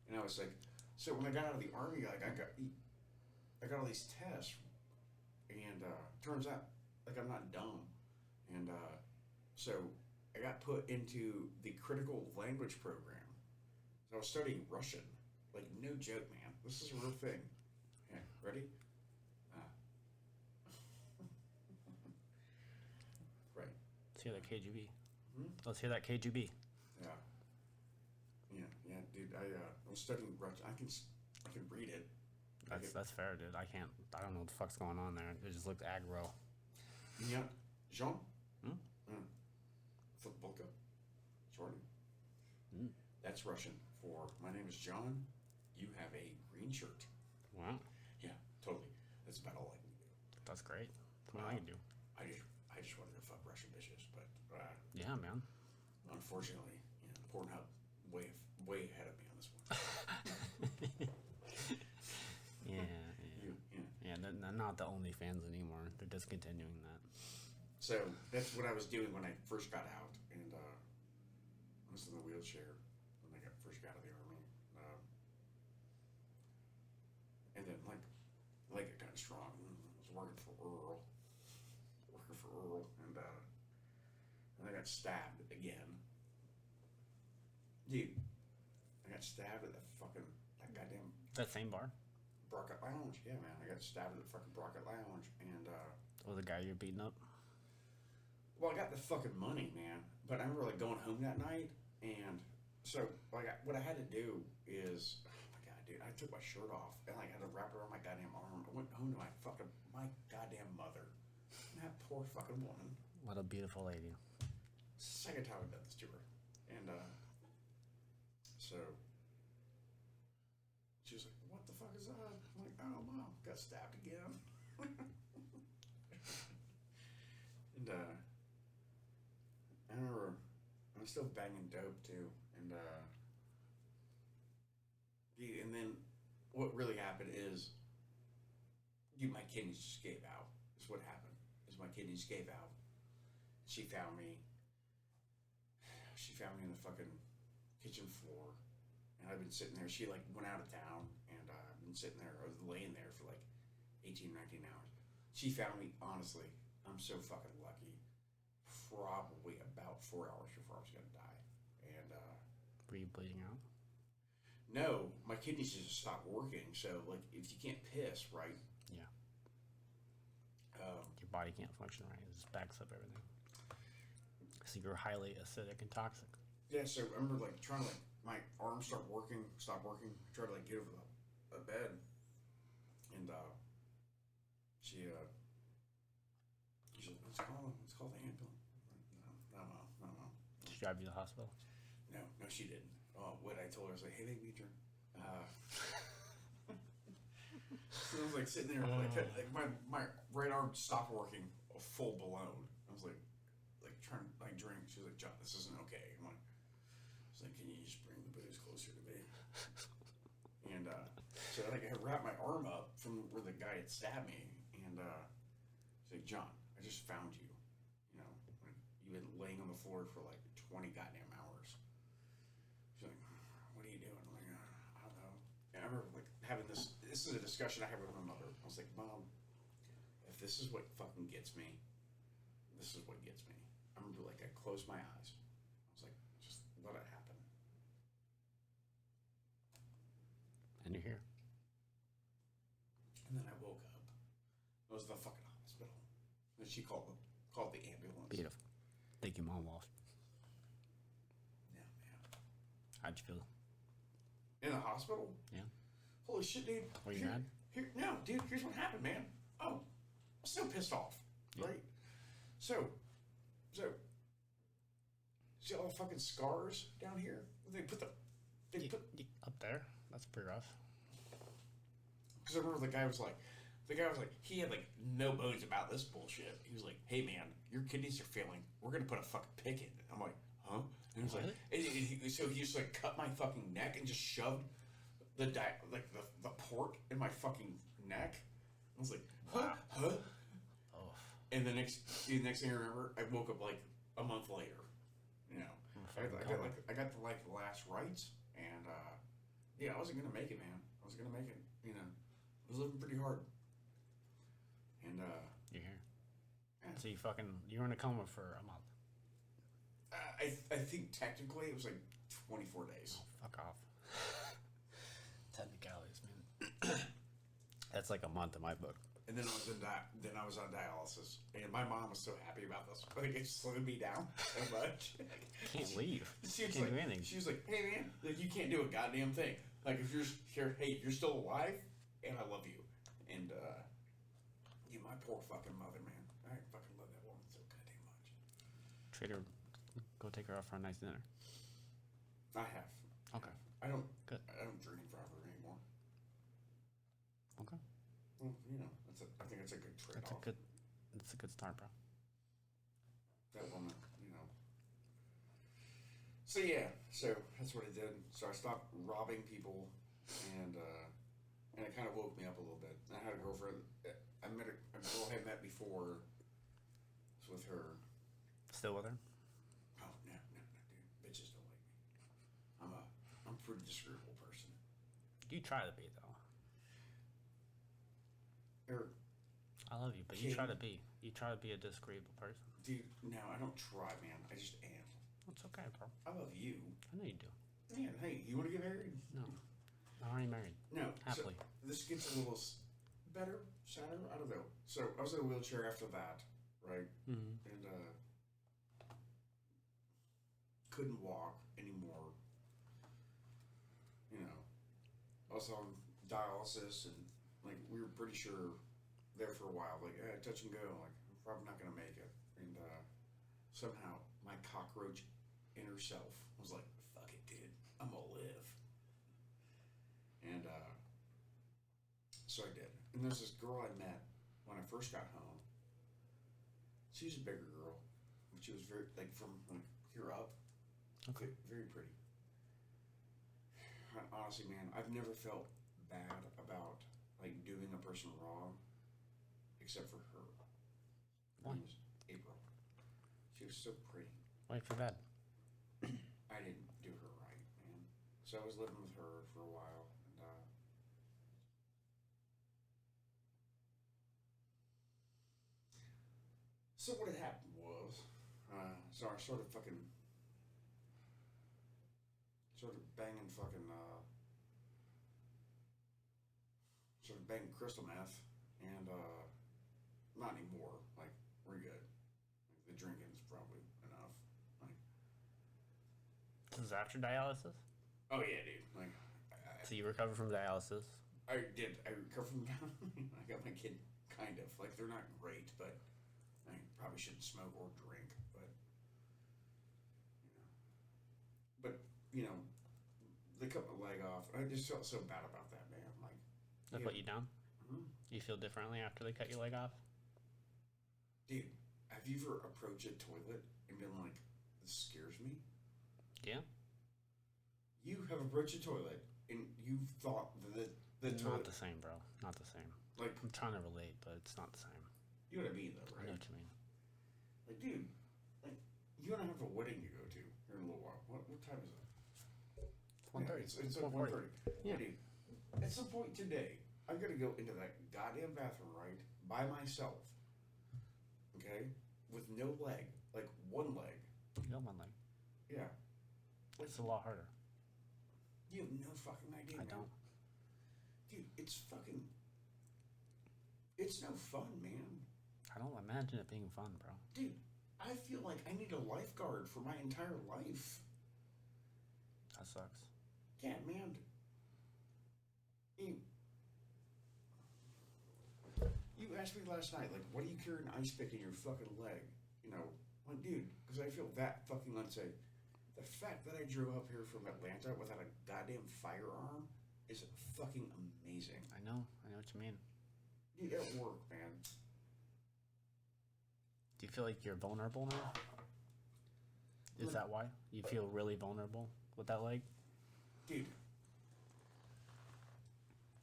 And I was like, so when I got out of the army, like I got all these tests, and turns out like I'm not dumb, and so I got put into the critical language program. So I was studying Russian. Like, no joke, man. This is a real thing. Yeah, ready? Right. Let's hear that KGB. Hmm? Let's hear that KGB. Yeah. Yeah, dude. I'm studying Russian. I can read it. That's fair, dude. I don't know what the fuck's going on there. It just looked aggro. Yeah. Jean? Hmm? Futbolka. Jordan. Hmm. That's Russian for my name is John. You have a green shirt. Wow. Yeah, totally. That's about all I can do. That's great. That's what I can do. I just wanted to fuck Russian bitches, but Yeah, man. unfortunately, Pornhub way ahead of me on this one. Yeah. They're not the only fans anymore. They're discontinuing that. So that's what I was doing when I first got out, and I was in the wheelchair when I first got out of the army, and then like it got strong. I was working for Earl, for Earl, and I got stabbed again. Dude, I got stabbed at that goddamn... That same bar? Brockett Lounge. Yeah, man. I got stabbed at the fucking Brockett Lounge, and Oh, the guy you're beating up? well, I got the fucking money, man. But I remember like going home that night, and so like what I had to do is, oh my god, dude, I took my shirt off and like had to wrap it around my goddamn arm. I went home to my goddamn mother. And that poor fucking woman. What a beautiful lady. Second time I've done this to her, and so she was like, "What the fuck is that?" I'm like, "Oh, mom, got stabbed again." And I remember I'm still banging dope too, and and then what really happened is, my kidneys just gave out. Is what happened. Is my kidneys gave out. She found me. She found me in the fucking kitchen floor, and I've been sitting there. She like went out of town, and I've been sitting there. I was laying there for like 18, 19 hours. She found me. Honestly, I'm so fucking lucky. Probably about 4 hours before I was gonna die, and Were you bleeding out? no, my kidneys just stopped working. So like, if you can't piss, right? Yeah. Your body can't function right. It just backs up everything. So you're highly acidic and toxic. Yeah, so I remember like trying to like my arms stop working, try to like get over the bed, and she's like, let's call the ambulance. No. Did she drive you to the hospital? No, she didn't. What I told her, I was like, hey, Major. So I was like sitting there, like my right arm stopped working, full blown. I was like trying to like drink. She was like, John, this isn't okay. I'm like, she's like, can you just bring the booze closer to me? And so like I wrapped my arm up from where the guy had stabbed me, and she's like, John, I just found you. You know, like, you've been laying on the floor for like 20 goddamn hours. She's like, what are you doing? I'm like, I don't know. And I remember like having this is a discussion I had with my mother. I was like, Mom, if this is what fucking gets me, this is what gets me. I remember like I closed my eyes. I was like, just let it happen. And you're here. And then I woke up. It was the fucking hospital. And she called the ambulance. Beautiful. Thank you, Mom Walsh. Yeah, man. How'd you feel? In the hospital? Yeah. Holy shit, dude. Were you mad? No, dude, here's what happened, man. Oh, I'm so pissed off. Yeah. Right? So, see all the fucking scars down here? They put up there? That's pretty rough. Because I remember the guy was like, he had like no bones about this bullshit. He was like, hey man, your kidneys are failing. We're gonna put a fucking pick in it. I'm like, huh? And he was like, so he just like cut my fucking neck and just shoved the port in my fucking neck. I was like, huh? Oh. And the next thing I remember, I woke up like a month later. You know, I got the like the last rites, and yeah, I wasn't gonna make it, man. I was gonna make it. You know, I was living pretty hard. And you're here. Yeah. So you were in a coma for a month. I think technically it was like 24 days. Oh, fuck off. Technicalities, man. That's like a month in my book. And then I was on dialysis, and my mom was so happy about this. Like it slowed me down so much. Can't leave. She was can't like, do anything. She was like, "Hey man, like you can't do a goddamn thing. Like if you're here, hey, you're still alive, and I love you." And yeah, my poor fucking mother, man. I fucking love that woman so goddamn much. Treat her. Go take her out for a nice dinner. I have. Okay. I don't. Good. I don't dream forever anymore. Okay. Well, you know, I think it's a good trade-off. It's a good start, bro. That woman, you know. So yeah, so that's what I did. So I stopped robbing people, and it kind of woke me up a little bit. I had a girlfriend. I met a girl I had met before. I was with her. Still with her? Oh no, dude. Bitches don't like me. I'm a pretty disagreeable person. You try to be though. Erik, I love you, but you try to be a disagreeable person. Dude, no, I don't try, man. I just am. It's okay, bro. I love you. I know you do. Man, hey, you want to get married? No, I'm already married. No. Happily. So this gets a little better, sadder. I don't know. So I was in a wheelchair after that, right? Mm-hmm. And couldn't walk anymore. You know, I was on dialysis, and like we were pretty sure there for a while, like touch and go, like I'm probably not gonna make it. And somehow my cockroach inner self was like, "Fuck it, dude, I'm gonna live." And so I did. And there's this girl I met when I first got home. She's a bigger girl, but she was very like from like here up. Okay. Very pretty. Honestly, man, I've never felt bad about like doing a person wrong, except for her. Her name was April. She was so pretty. Why for that? I didn't do her right, man. So I was living with her for a while, and so what had happened was, so I started banging banging crystal meth, and not anymore. Like we're good. Like, the drinking's probably enough. Like, This is after dialysis? oh yeah, dude. Like, So you recovered from dialysis? I did. I recovered from I got my kid kind of like they're not great, but I probably shouldn't smoke or drink. But you know, they cut my leg off. I just felt so bad about that, man. Like They put you down? Mhm. You feel differently after they cut your leg off? Dude, have you ever approached a toilet and been like, "This scares me"? Yeah. You have approached a toilet and you've thought that the Not toilet, the same, bro. Not the same. like, I'm trying to relate, but it's not the same. you know what I mean, though, I right? know what you mean. Like, dude, like, you and I have a wedding to go to here in a little while. What time is it? It's 1:30. It's like 1:30. Yeah. Dude, at some point today, I'm gonna go into that goddamn bathroom, right, by myself, okay, with no leg, like one leg. You got one leg. Yeah. Like, It's a lot harder. you have no fucking idea, I man. don't. Dude, it's no fun, man. I don't imagine it being fun, bro. Dude, I feel like I need a lifeguard for my entire life. That sucks. Yeah, man. You asked me last night, like, what do you carry an ice pick in your fucking leg? You know, like, dude, because I feel that fucking unsafe. The fact that I drove up here from Atlanta without a goddamn firearm is fucking amazing. I know what you mean. Dude, at work, man. Do you feel like you're vulnerable now? Is that why? You feel really vulnerable with that leg? Dude.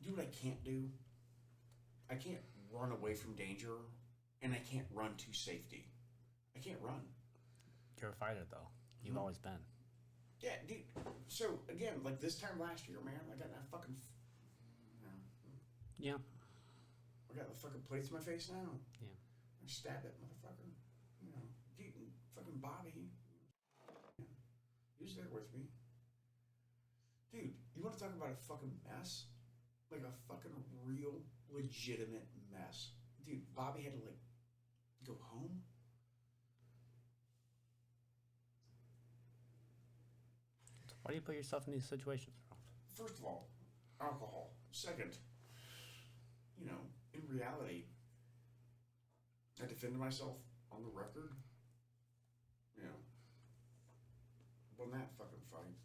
Do what I can't do? I can't run away from danger, and I can't run to safety. I can't run. You're a fighter, though. You've always been. Yeah, dude. So, again, like this time last year, man, I got that fucking... Yeah. I got the fucking plates in my face now. Yeah. I stabbed that motherfucker. You know, dude, fucking Bobby. He was there with me. Dude, you want to talk about a fucking mess? Like a fucking real, legitimate mess. Dude, Bobby had to, like, go home. Why do you put yourself in these situations, bro? First of all, alcohol. Second, you know, in reality, I defended myself on the record. You know, won that fucking fight.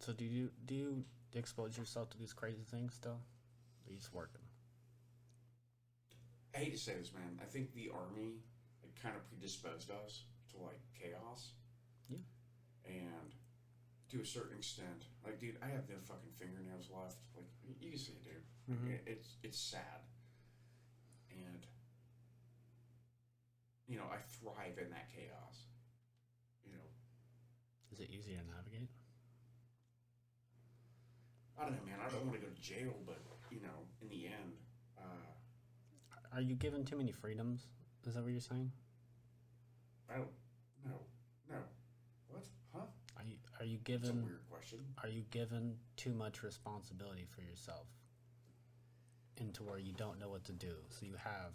So do you expose yourself to these crazy things still? Or are you just working? I hate to say this, man. I think the Army kind of predisposed us to, like, chaos. Yeah. And to a certain extent, like, dude, I have no fucking fingernails left. Like, you can see it, dude. Mm-hmm. It's sad. And, you know, I thrive in that chaos. You know. Is it easier to navigate? I don't know, man. I don't want to go to jail, but, you know, in the end, Are you given too many freedoms? Is that what you're saying? I don't. No. What? Huh? Are you That's a given weird question. Are you given too much responsibility for yourself into where you don't know what to do? So you have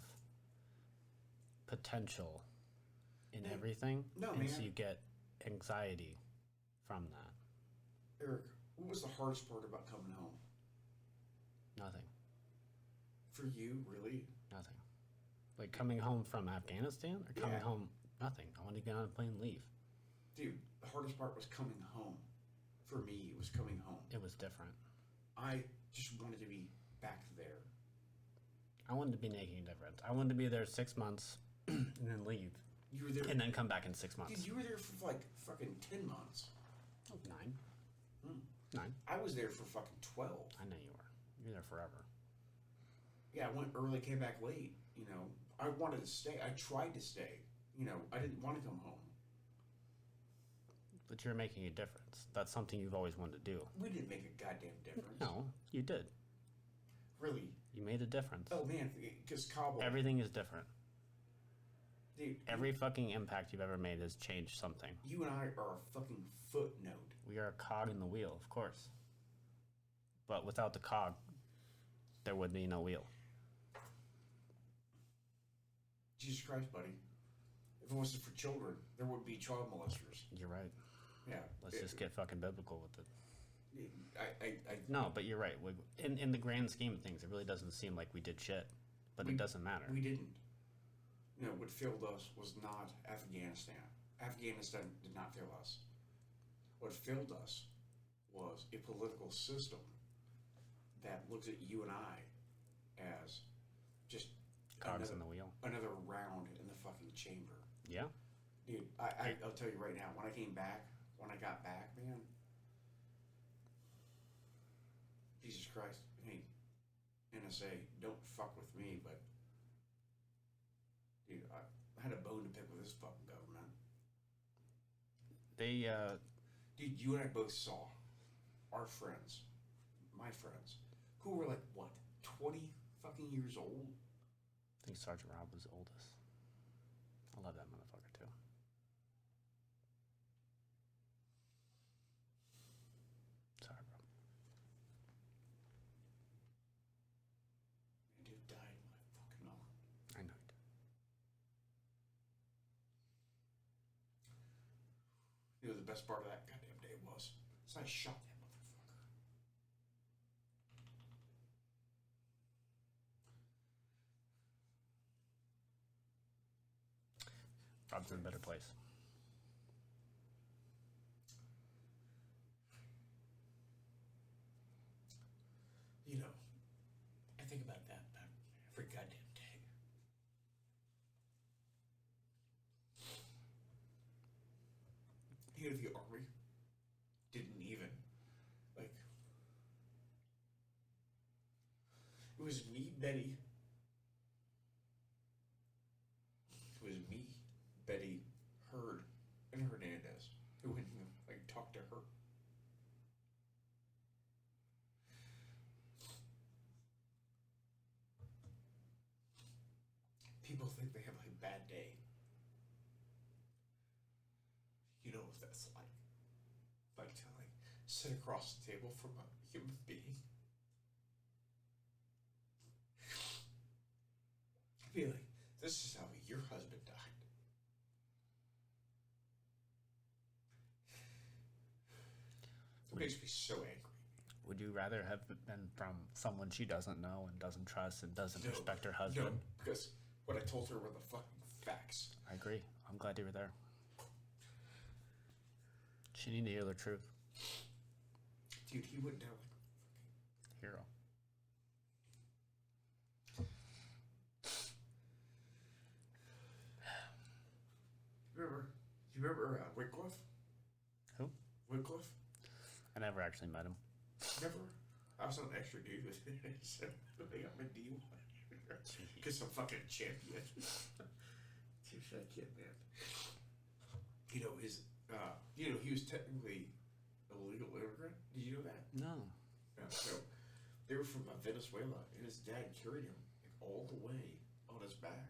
potential in everything, No, and man. so you get anxiety from that. Erik, what was the hardest part about coming home? Nothing. For you, really? Nothing. Like coming home from Afghanistan or coming Yeah. home? Nothing. I wanted to get on a plane and leave. Dude, the hardest part was coming home. For me, it was coming home. It was different. I just wanted to be back there. I wanted to be making a difference. I wanted to be there 6 months and then leave. You were there. And then come back in 6 months. Dude, you were there for like fucking 10 months. Oh, 9. Hmm. 9. I was there for fucking 12. I know you were. You were there forever. Yeah, I went early, came back late. You know, I wanted to stay. I tried to stay. You know, I didn't want to come home. But you're making a difference. That's something you've always wanted to do. We didn't make a goddamn difference. No, you did. Really? You made a difference. Oh, man, because Kabul... Everything is different. Dude, Every fucking impact you've ever made has changed something. you and I are a fucking footnote. We are a cog in the wheel, of course. But without the cog, there would be no wheel. Jesus Christ, buddy. If it wasn't for children, there would be child molesters. You're right. Yeah. Let's just get fucking biblical with it. I No, but you're right. In the grand scheme of things, it really doesn't seem like we did shit. But it doesn't matter. We didn't. You know, what failed us was not Afghanistan. Afghanistan did not fail us. What failed us was a political system that looks at you and I as just Cogs in the wheel. another round in the fucking chamber. Yeah. Dude, I'll tell you right now, when I got back, man, Jesus Christ, hey, NSA, don't fuck with me, but dude, I had a bone to pick with this fucking government. They, Dude, you and I both saw our friends, my friends, who were like, what, 20 fucking years old? I think Sergeant Rob was the oldest. I love that motherfucker too. Sorry, bro. And dude died in my fucking arm. I know you did. You know, the best part of that goddamn day was I shot that motherfucker. Rob's in a better place. You know, I think about that about every goddamn day. You know, the army didn't even, like, it was me, Betty. It was me, Betty, Hurd, and Hernandez who went and, like, talked to her. People think they have a bad day. You know what that's like. Like to sit across the table from a human being. Be like, this is how your husband died. It makes me so angry. Would you rather have been from someone she doesn't know and doesn't trust and doesn't No, respect her husband? No, because what I told her were the fucking facts. I agree. I'm glad you were there. She needed to hear the truth. Dude, he went down like Hero. You remember Wycliffe? Who? Wycliffe? I never actually met him. Never? I was on an extra dude with it, so they got my D1. Because I'm fucking champion. Dude, that kid, man. You know, he was technically a legal immigrant. Did you know that? No. Yeah, so they were from Venezuela, and his dad carried him like, all the way on his back,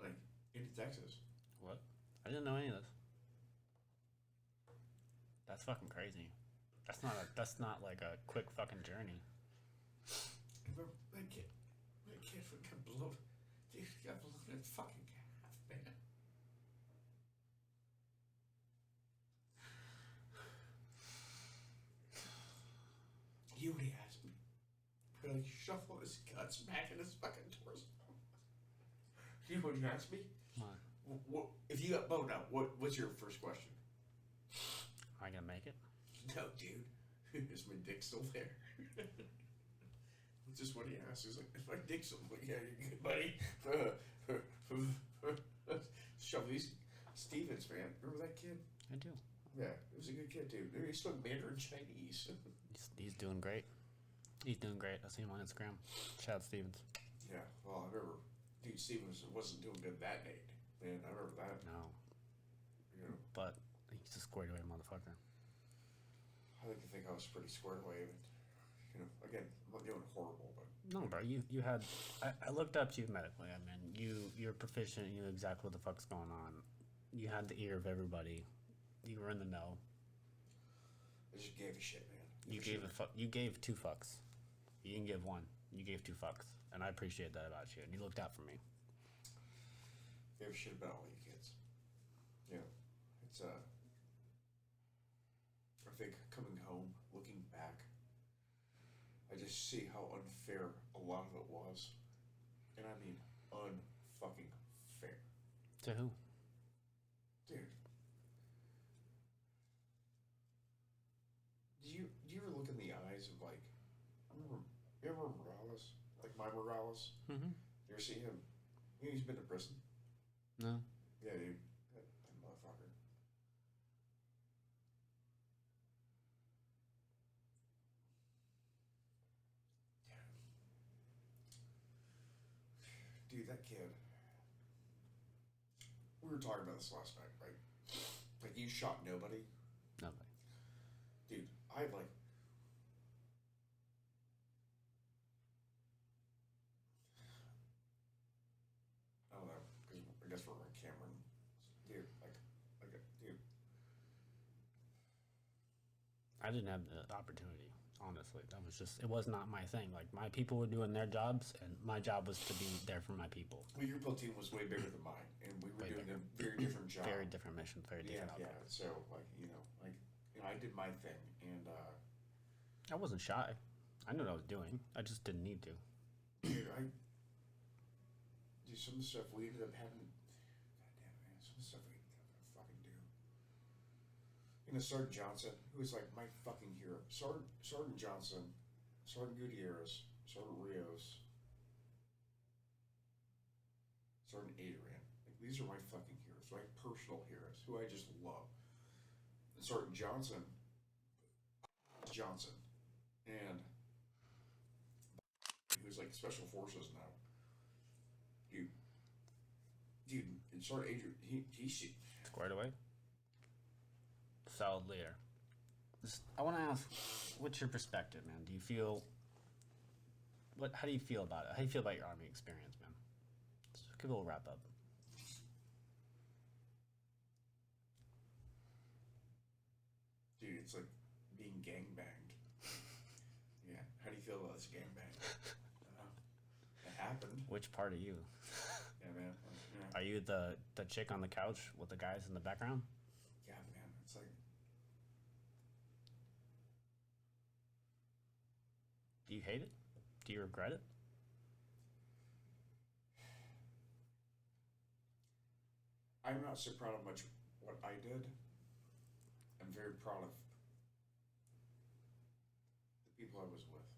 like into Texas. What? I didn't know any of this. That's fucking crazy. That's not like a quick fucking journey. Remember that kid? That kid got blown. Dude, got blown in fucking half, man. He would asked me. Like shuffle his guts back in his fucking torso. You know what you asked me? What if you got blown out? What's your first question? Am I gonna make it? No, dude. Is my dick still there? That's just what he asked. He's like, is my dick still there? Yeah, you're good, buddy. Shove these Stevens, man. Remember that kid? I do. Yeah, he was a good kid, dude. He spoke Mandarin Chinese. He's doing great. He's doing great. I see him on Instagram. Shout out Stevens. Yeah, well, I remember, dude, Stevens wasn't doing good that night. Man, I remember that. No. You know, But he's a squared away motherfucker. I think I was pretty squared away, but, you know, again, I'm not doing horrible, but... No, bro, you had... I looked up to you medically. I mean, you're proficient. You know exactly what the fuck's going on. You had the ear of everybody. You were in the know. I just gave a shit, man. You gave 2 fucks. You didn't give 1. You gave 2 fucks. And I appreciate that about you. And you looked out for me. Gave a shit about all you kids. You know, it's, I think coming home, looking back, I just see how unfair a lot of it was. And I mean, unfucking fair. To who? Dude. Do you ever look in the eyes of, like, you ever Morales? Like my Morales? Mm-hmm. You ever see him? You know he's been to prison? No. Yeah, dude. That motherfucker. Dude, that kid. We were talking about this last night, right? Like, you shot nobody. Nobody. Dude, I like. I don't know, because I guess we're on camera. Dude, dude. I didn't have the opportunity, honestly. It was not my thing. Like, my people were doing their jobs, and my job was to be there for my people. Well, your platoon was way bigger than mine, and we were doing a very different job. Very different mission, very different outcome. Yeah. So, I did my thing, and I wasn't shy. I knew what I was doing. I just didn't need to. dude, some of the stuff we ended up having. Goddamn, man, some of the stuff we ended up fucking do. You know, Sergeant Johnson, who was like my fucking hero. Sergeant Johnson, Sergeant Gutierrez, Sergeant Rios, Sergeant Adrian. Like, these are my fucking heroes, my personal heroes, who I just love. And Sergeant Johnson, and who's like Special Forces now. Dude, and Sergeant Adrian, he Squared away. Solid leader. I want to ask, what's your perspective, man? Do you feel... How do you feel about it? How do you feel about your Army experience, man? Let's give a little wrap up. Dude, it's like being gangbanged. Yeah, how do you feel about this gangbang? It happened. Which part are you? Yeah, man. Yeah. Are you the chick on the couch with the guys in the background? Yeah, man. It's like... Do you hate it? Do you regret it? I'm not so proud of much what I did. I'm very proud of the people I was with.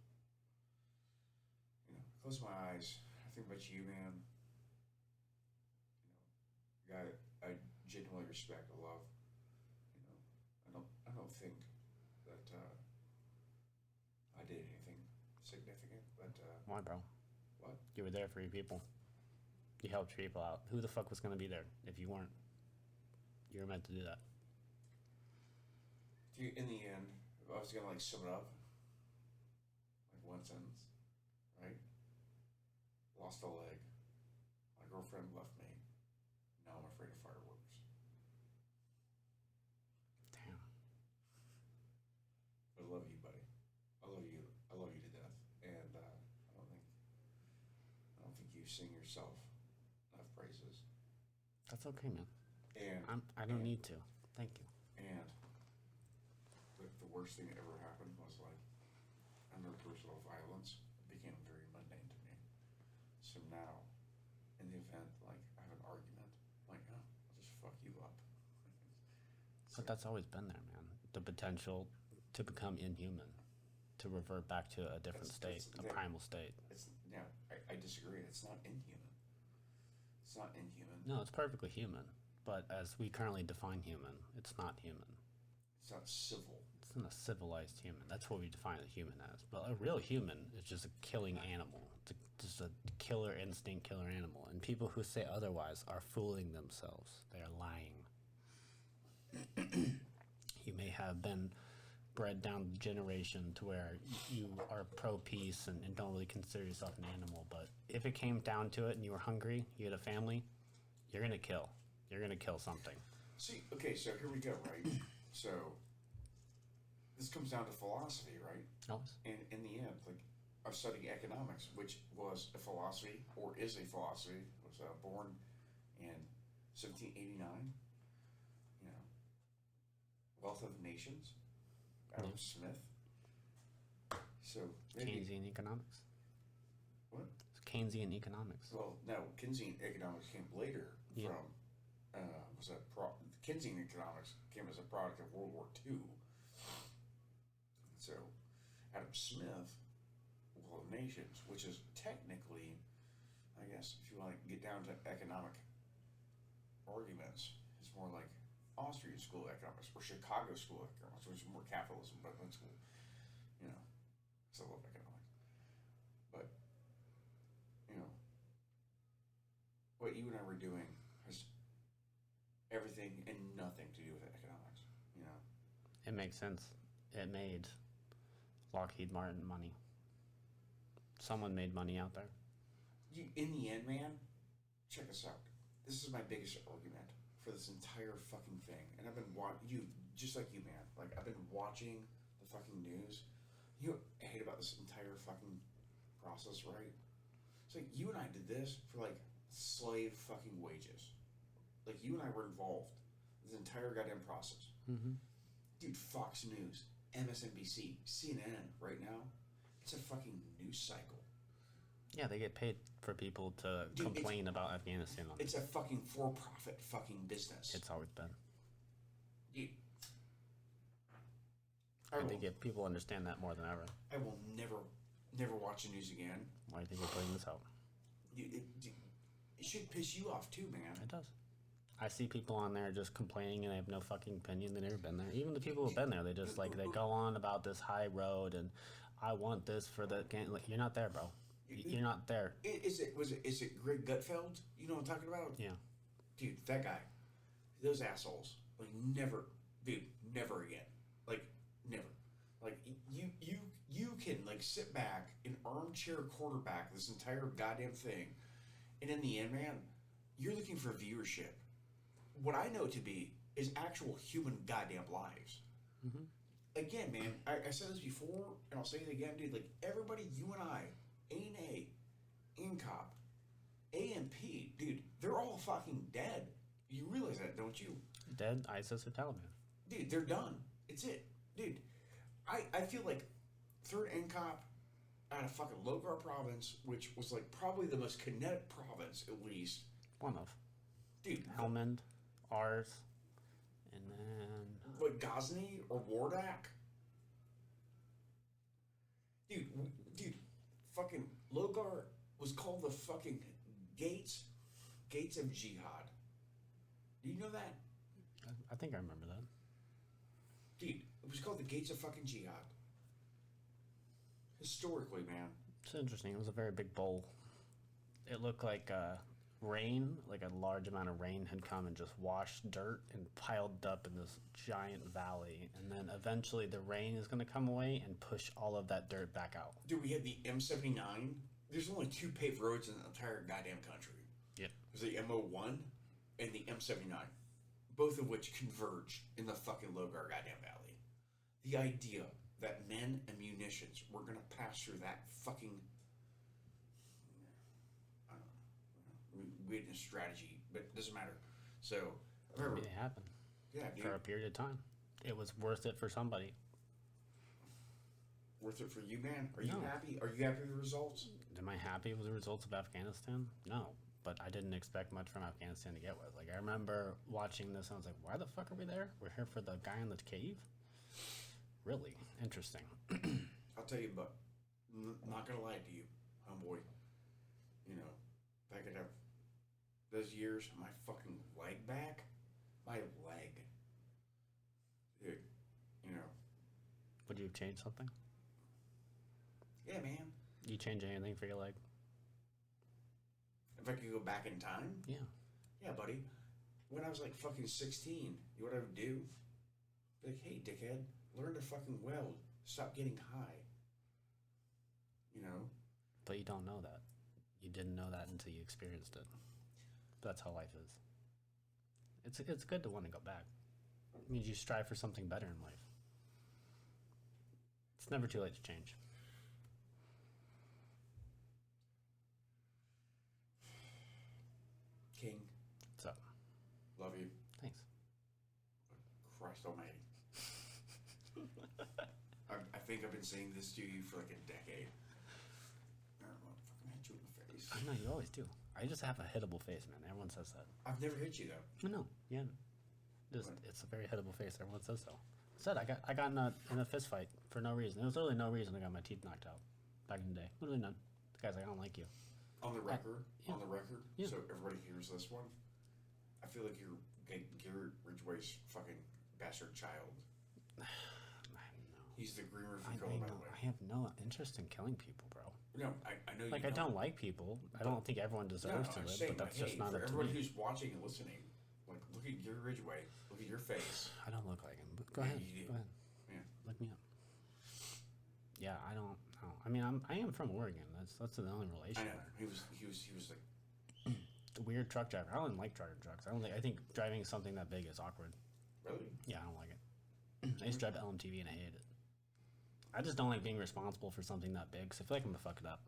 You know, close my eyes. I think about you, man. You know, a guy that I genuinely respect and love. You know, I don't think that I did anything significant, but Why, bro? what? You were there for your people. You helped your people out. Who the fuck was going to be there if you weren't? You were meant to do that. In the end, if I was gonna like sum it up, like one sentence, right? Lost a leg, girlfriend left me. Now I'm afraid of fireworks. Damn. I love you, buddy. I love you. I love you to death. And I don't think you sing yourself enough praises. That's okay, man. And I don't need to. Thank you. And the worst thing that ever happened was like under personal violence, it became very mundane to me. So now, in the event like I have an argument, like oh, I'll just fuck you up. But that's always been there, man. The potential to become inhuman, to revert back to a different state, a primal state. I disagree. It's not inhuman. It's not inhuman. No, it's perfectly human. But as we currently define human, it's not human. It's not civil. It's not a civilized human. That's what we define a human as. But a real human is just a killing animal. It's just a killer instinct, killer animal. And people who say otherwise are fooling themselves. They are lying. You may have been bred down the generation to where you are pro-peace and don't really consider yourself an animal. But if it came down to it and you were hungry, you had a family, you're going to kill. You're going to kill something. See, okay, so here we go, right? So this comes down to philosophy, right? Always. And in the end, like I'm studying economics, which was a philosophy, or is a philosophy, was born in 1789. You know, Wealth of Nations, Adam Smith. So maybe, Keynesian economics. what? It's Keynesian economics. Well, no, Keynesian economics came later from. Keynesian economics came as a product of World War II. So, Adam Smith, Wealth of Nations, which is technically, I guess, if you want to get down to economic arguments, it's more like Austrian School of Economics or Chicago School of Economics, which is more capitalism, but that's cool. You know, still love economics. But, you know, what you and I were doing has everything and nothing to do with economics, you know. It makes sense. It made Lockheed Martin money. Someone made money out there. In the end, man, check us out. This is my biggest argument for this entire fucking thing. And I've been just like you, man. Like, I've been watching the fucking news. You know what I hate about this entire fucking process, right? It's like, you and I did this for, like, slave fucking wages. Like, you and I were involved in this entire goddamn process. Mm-hmm. Dude, Fox News, MSNBC, CNN, right now, it's a fucking news cycle. Yeah, they get paid for people to complain about Afghanistan. It's a fucking for-profit fucking business. It's always been. Dude, I think if people understand that more than ever. I will never watch the news again. Why do you think you're putting this out? It should piss you off too, man. It does. I see people on there just complaining and they have no fucking opinion. They've never been there. Even the people who've been there, they just like, they go on about this high road and I want this for the game. Like, you're not there, bro. You're not there. Is it Greg Gutfeld? You know what I'm talking about? Yeah. Dude, that guy. Those assholes. Like, never. Dude, never again. Like, never. Like, you can, like, sit back and armchair quarterback this entire goddamn thing. And in the end, man, you're looking for viewership. What I know to be is actual human goddamn lives. Mm-hmm. Again, man, I said this before, and I'll say it again, dude. Like, everybody, you and I, A&A, INCOP, AMP, dude, they're all fucking dead. You realize that, don't you? Dead, ISIS, or Taliban. Dude, they're done. It's it. Dude, I feel like 3rd INCOP out of fucking Logar Province, which was, like, probably the most kinetic province, at least. One of. Dude. Helmand, ours, and then... Like Ghazni or Wardak? Dude, fucking Logar was called the fucking gates of jihad. Do you know that? I think I remember that. Dude, it was called the gates of fucking jihad. Historically, man. It's interesting. It was a very big bowl. It looked like rain, like a large amount of rain had come and just washed dirt and piled up in this giant valley. And then eventually the rain is going to come away and push all of that dirt back out. Dude, we had the M79. There's only 2 paved roads in the entire goddamn country. Yep. There's the M01 and the M79, both of which converged in the fucking Logar goddamn valley. The idea that men and munitions were going to pass through that fucking, I don't know, weirdness strategy, but it doesn't matter. So, I remember. It happened. Yeah, dude. For a period of time. It was worth it for somebody. Worth it for you, man? Are you No. happy? Are you happy with the results? Am I happy with the results of Afghanistan? No. But I didn't expect much from Afghanistan to get with. Like, I remember watching this and I was like, why the fuck are we there? We're here for the guy in the cave? Really? Interesting. I'll tell you, but I'm not going to lie to you, homeboy. You know, if I could have those years, my fucking leg back, my leg. Dude, you know. Would you change something? Yeah, man. You change anything for your leg? If I could go back in time? Yeah. Yeah, buddy. When I was like fucking 16, you know what I would do? Be like, hey, dickhead, learn to fucking weld. Stop getting high. You know? But you don't know that. You didn't know that until you experienced it. That's how life is. It's good to want to go back. It means you strive for something better in life. It's never too late to change. King, What's up? love you. Thanks. Christ almighty. I think I've been saying this to you for like a decade. I don't want to fucking hit you in the face. I know, you always do. I just have a hittable face, man. Everyone says that. I've never hit you, though. No, yeah. It's a very hittable face. Everyone says so. I said I got in a fist fight for no reason. There was literally no reason I got my teeth knocked out back in the day. Literally none. The guy's like, I don't like you. On the record, yeah. Yeah. so everybody hears this one, I feel like you're Garrett Ridgway's fucking bastard child. I know. He's the Green River I Killer, by the know. way. I have no interest in killing people, bro. No, I know Like, you I don't like people. I don't think everyone deserves to I'm live, saying, but that's like, just hey, not for up to everybody me. who's watching and listening, like, look at Garrett Ridgway. Look at your face. I don't look like him, but go Yeah, ahead. you do. Go ahead. Yeah. Look me up. Yeah, I don't know. I mean, I am from Oregon. That's the only relation. I know. He was like, The weird truck driver. I don't like driving trucks. I think driving something that big is awkward. really? Yeah, I don't like it. I used to drive LMTV and I hated it. I just don't like being responsible for something that big, because I feel like I'm gonna fuck it up.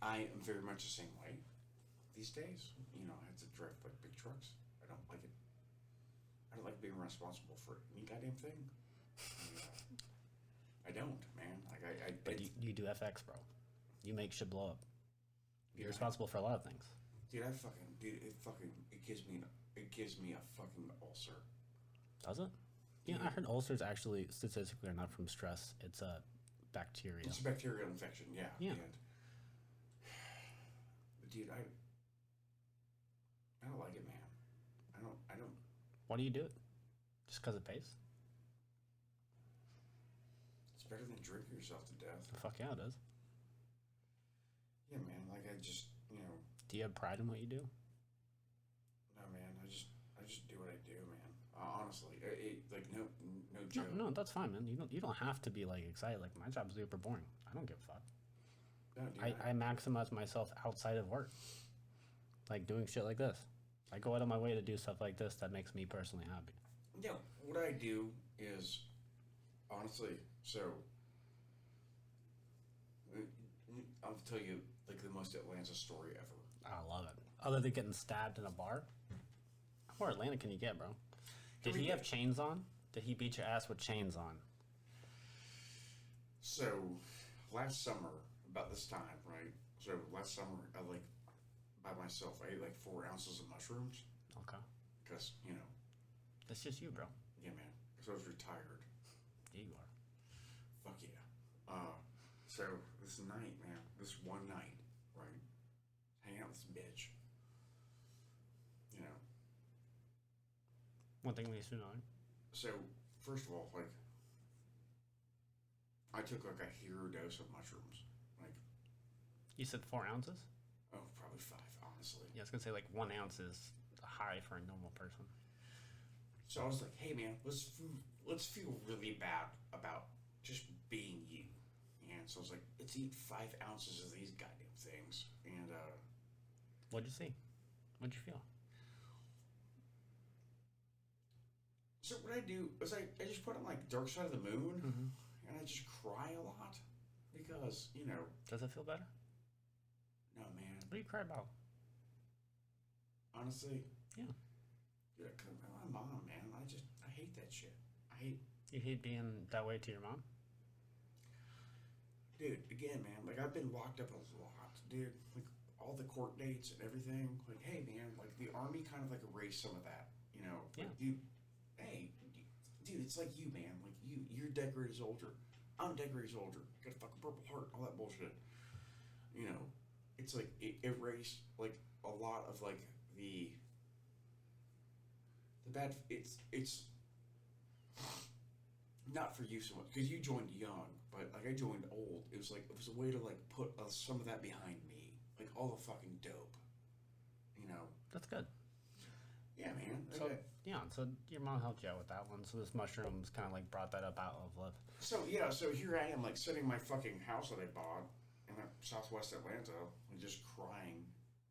I am very much the same way these days. You know, I have to drive like big trucks. I don't like it. I don't like being responsible for any goddamn thing. I don't, man. Like But you do FX, bro. You make shit blow up. You're responsible for a lot of things. Dude, it gives me a fucking ulcer. Does it? Yeah, I heard ulcers actually statistically are not from stress. It's a bacteria. It's a bacterial infection, yeah. Yeah. But dude, I don't like it, man. I don't. Why do you do it? Just because it pays? It's better than drinking yourself to death. Fuck yeah, it is. Yeah, man. Like I just, you know. Do you have pride in what you do? No, man. I just do what I do, man. Honestly, like no joke. No, that's fine, man. You don't have to be like excited. Like my job's super boring. I don't give a fuck. No, dude, I maximize myself outside of work, like doing shit like this. I go out of my way to do stuff like this that makes me personally happy. Yeah, what I do is honestly. So I'll tell you like the most Atlanta story ever. I love it. Other than getting stabbed in a bar, how more Atlanta can you get, bro? Did he have chains on? Did he beat your ass with chains on? So last summer, about this time, right? So last summer, I like by myself. I ate like 4 ounces of mushrooms. Okay. Because you know. That's just you, bro. Yeah, man. Because I was retired. Yeah, you are. Fuck yeah. So this night, man, this one night, right? Hanging out with this bitch. You know. One thing we used to know. So first of all, like, I took like a hero dose of mushrooms. Like, You said 4 ounces? oh, probably 5, honestly. Yeah, I was gonna say like 1 ounce is high for a normal person. So I was like, hey man, let's feel really bad about just being you. And so I was like, let's eat 5 ounces of these goddamn things. And What'd you see? What'd you feel? So what I do is I just put on like Dark Side of the Moon, and I just cry a lot because Does it feel better? No, man. What do you cry about? Honestly, Yeah. dude, my mom, man. I hate that shit. You hate being that way to your mom? Dude, again, man. Like I've been locked up a lot, dude. Like all the court dates and everything. Like, hey, man. Like the Army kind of like erased some of that. Like, Yeah. Hey, dude, it's like you, man. Like you're a decorated soldier. I'm a decorated soldier. Got a fucking Purple Heart. All that bullshit. It's like it erased like a lot of like the bad. It's not for you so much because you joined young, but like I joined old. It was a way to like put some of that behind me, like all the fucking dope. That's good. Yeah, man. So your mom helped you out with that one. So this mushrooms kind of like brought that up out of love. So here I am, like sitting in my fucking house that I bought in Southwest Atlanta, and just crying.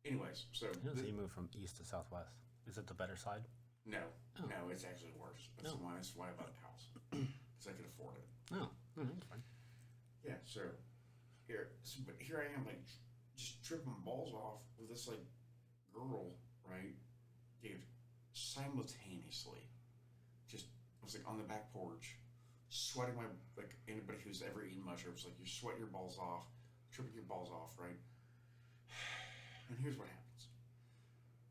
Anyways, so You moved from east to southwest. Is it the better side? no, Oh. no, it's actually worse. That's why I bought the house because I could afford it. Oh, that's fine. Yeah, but here I am, like just tripping balls off with this like girl, right? Dude, simultaneously, just I was like on the back porch, sweating like anybody who's ever eaten mushrooms, like you're sweating your balls off, tripping your balls off, right? And here's what happens.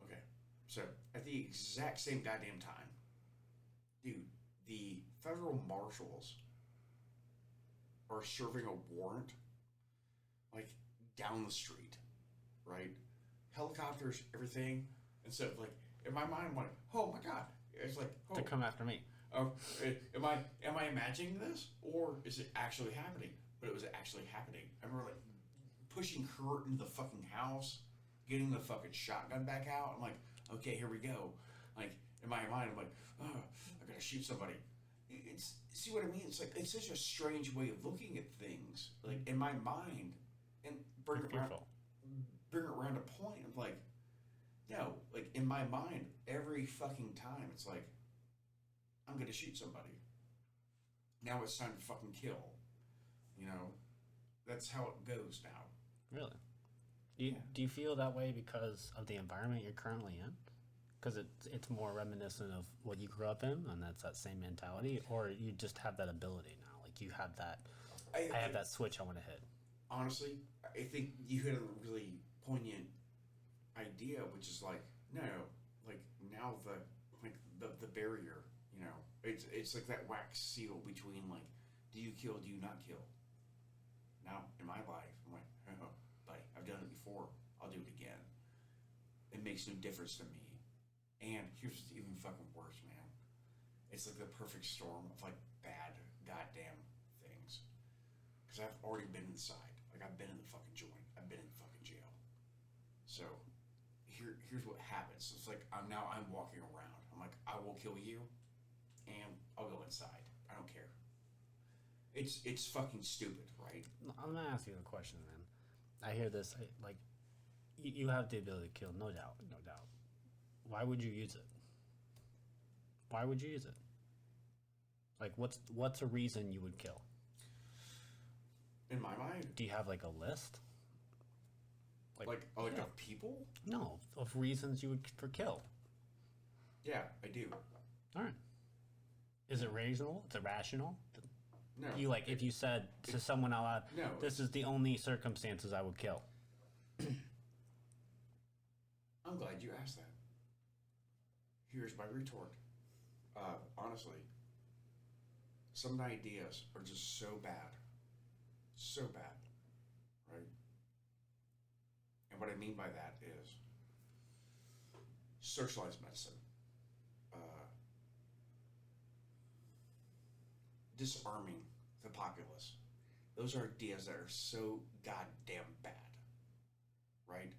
Okay, so at the exact same goddamn time, dude, the federal marshals are serving a warrant like down the street, right? Helicopters, everything. And so like in my mind I'm like, oh my god. It's like, To come after me. oh, am I imagining this? Or is it actually happening? But it was actually happening. I remember like pushing her into the fucking house, getting the fucking shotgun back out. I'm like, okay, here we go. Like in my mind I'm like, oh, I gotta shoot somebody. It's see what I mean? It's like it's such a strange way of looking at things. Like in my mind, and bring it around a point of like, no, like in my mind, every fucking time it's like, I'm gonna shoot somebody. Now it's time to fucking kill. That's how it goes now. Really? Do you feel that way because of the environment you're currently in? Because it's more reminiscent of what you grew up in, and that's that same mentality, or you just have that ability now, like you have that. I have that switch I want to hit. Honestly, I think you hit a really poignant idea, which is like, no, like now the barrier, it's like that wax seal between like, do you kill, do you not kill? Now in my life, I'm like, oh, buddy, I've done it before. I'll do it again. It makes no difference to me. And here's what's even fucking worse, man. It's like the perfect storm of like bad goddamn things. Because I've already been inside. Like I've been in the fucking joint. I've been in fucking jail. So here's what happens. It's like I'm walking around. I'm like, I will kill you, and I'll go inside. I don't care. It's fucking stupid, right? I'm gonna ask you a question, man. I hear this. You have the ability to kill, no doubt. Why would you use it? Why would you use it? Like, what's a reason you would kill? In my mind, do you have like a list? Of people? No, of reasons you would for kill. Yeah, I do. All right. Is it reasonable? Is it rational? No. You if you said to someone out loud, no, this is the only circumstances I would kill. I'm glad you asked that. Here's my retort. Honestly, some ideas are just so bad, right? And what I mean by that is socialized medicine, disarming the populace. Those are ideas that are so goddamn bad, right?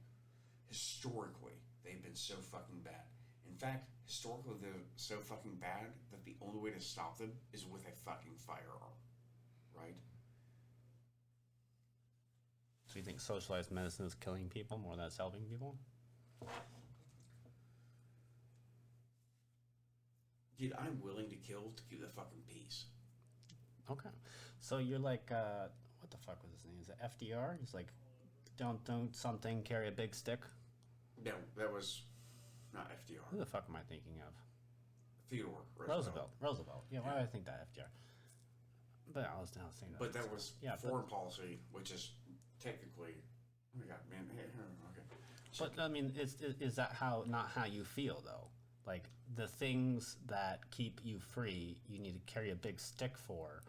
Historically, they've been so fucking bad. In fact, historically, they're so fucking bad that the only way to stop them is with a fucking firearm, right? So you think socialized medicine is killing people more than it's helping people? Dude, I'm willing to kill to keep the fucking peace. Okay. So you're like, what the fuck was his name? Is it FDR? He's like, don't do something, carry a big stick. No, that was not FDR. Who the fuck am I thinking of? Theodore Roosevelt. Yeah, why do I think that FDR? But I was saying that. But that was foreign policy, which is technically. Oh my god, man. Okay. But I mean, is that not how you feel though? Like the things that keep you free, you need to carry a big stick for,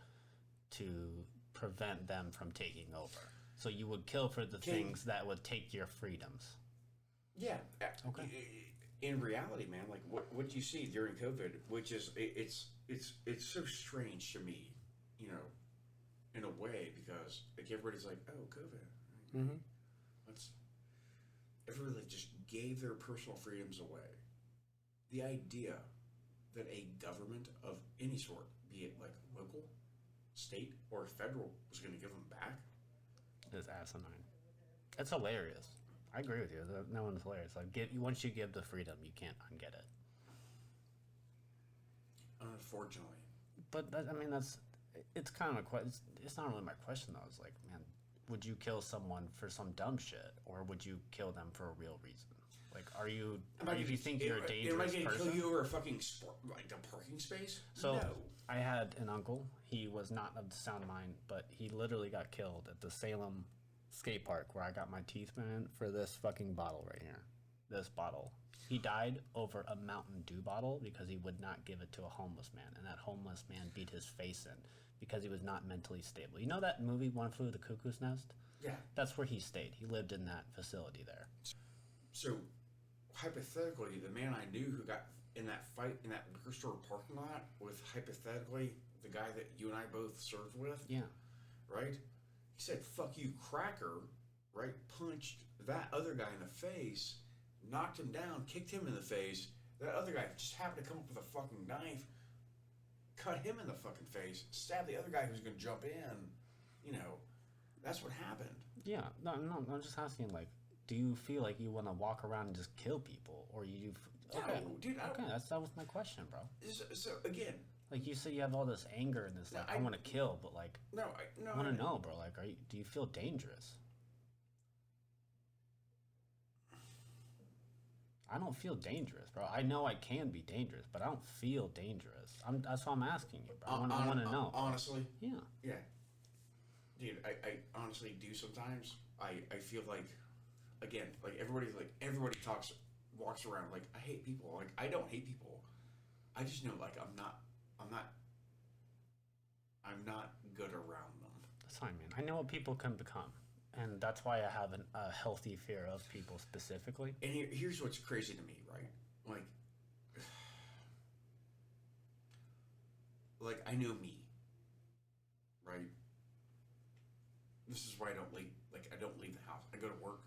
to prevent them from taking over. So you would kill for the things that would take your freedoms. Yeah. Okay. In reality, man, like what you see during COVID, which is it's so strange to me, you know, in a way, because like everybody's like, oh, COVID. Mm-hmm. Everybody just gave their personal freedoms away. The idea that a government of any sort, be it like local, state, or federal, was going to give them back is asinine. It's hilarious. I agree with you. No one's hilarious. Like, once you give the freedom, you can't unget it. Unfortunately. But it's kind of a question. It's not really my question though. It's like, man, would you kill someone for some dumb shit, or would you kill them for a real reason? Like, if you think you're a dangerous person? Am I going to kill you over a fucking a parking space? So, no. I had an uncle. He was not of the sound mind, but he literally got killed at the Salem skate park where I got my teeth man for this fucking bottle right here. This bottle. He died over a Mountain Dew bottle because he would not give it to a homeless man, and that homeless man beat his face in because he was not mentally stable. You know that movie, One Flew of the Cuckoo's Nest? Yeah. That's where he stayed. He lived in that facility there. So, hypothetically, the man I knew who got in that fight in that liquor store parking lot with, hypothetically, the guy that you and I both served with. Yeah. Right? He said, fuck you, cracker, right? Punched that other guy in the face, knocked him down, kicked him in the face. That other guy just happened to come up with a fucking knife, cut him in the fucking face, stabbed the other guy who's going to jump in. You know, that's what happened. Yeah. No, I'm just asking, like, do you feel like you want to walk around and just kill people? Or you... Okay, no, dude, that was my question, bro. So again... Like, you say you have all this anger and this, like, I want to kill, but, like... I want to know, bro. Like, do you feel dangerous? I don't feel dangerous, bro. I know I can be dangerous, but I don't feel dangerous. That's why I'm asking you, bro. I want to know. Honestly? Yeah. Yeah. Dude, I honestly do sometimes. I feel like, again, like everybody walks around like, I hate people. Like, I don't hate people. I just know, like, I'm not good around them. That's fine, man. I know what people can become. And that's why I have a healthy fear of people specifically. And here's what's crazy to me, right? Like I know me, right? This is why I don't leave. Like, I don't leave the house. I go to work,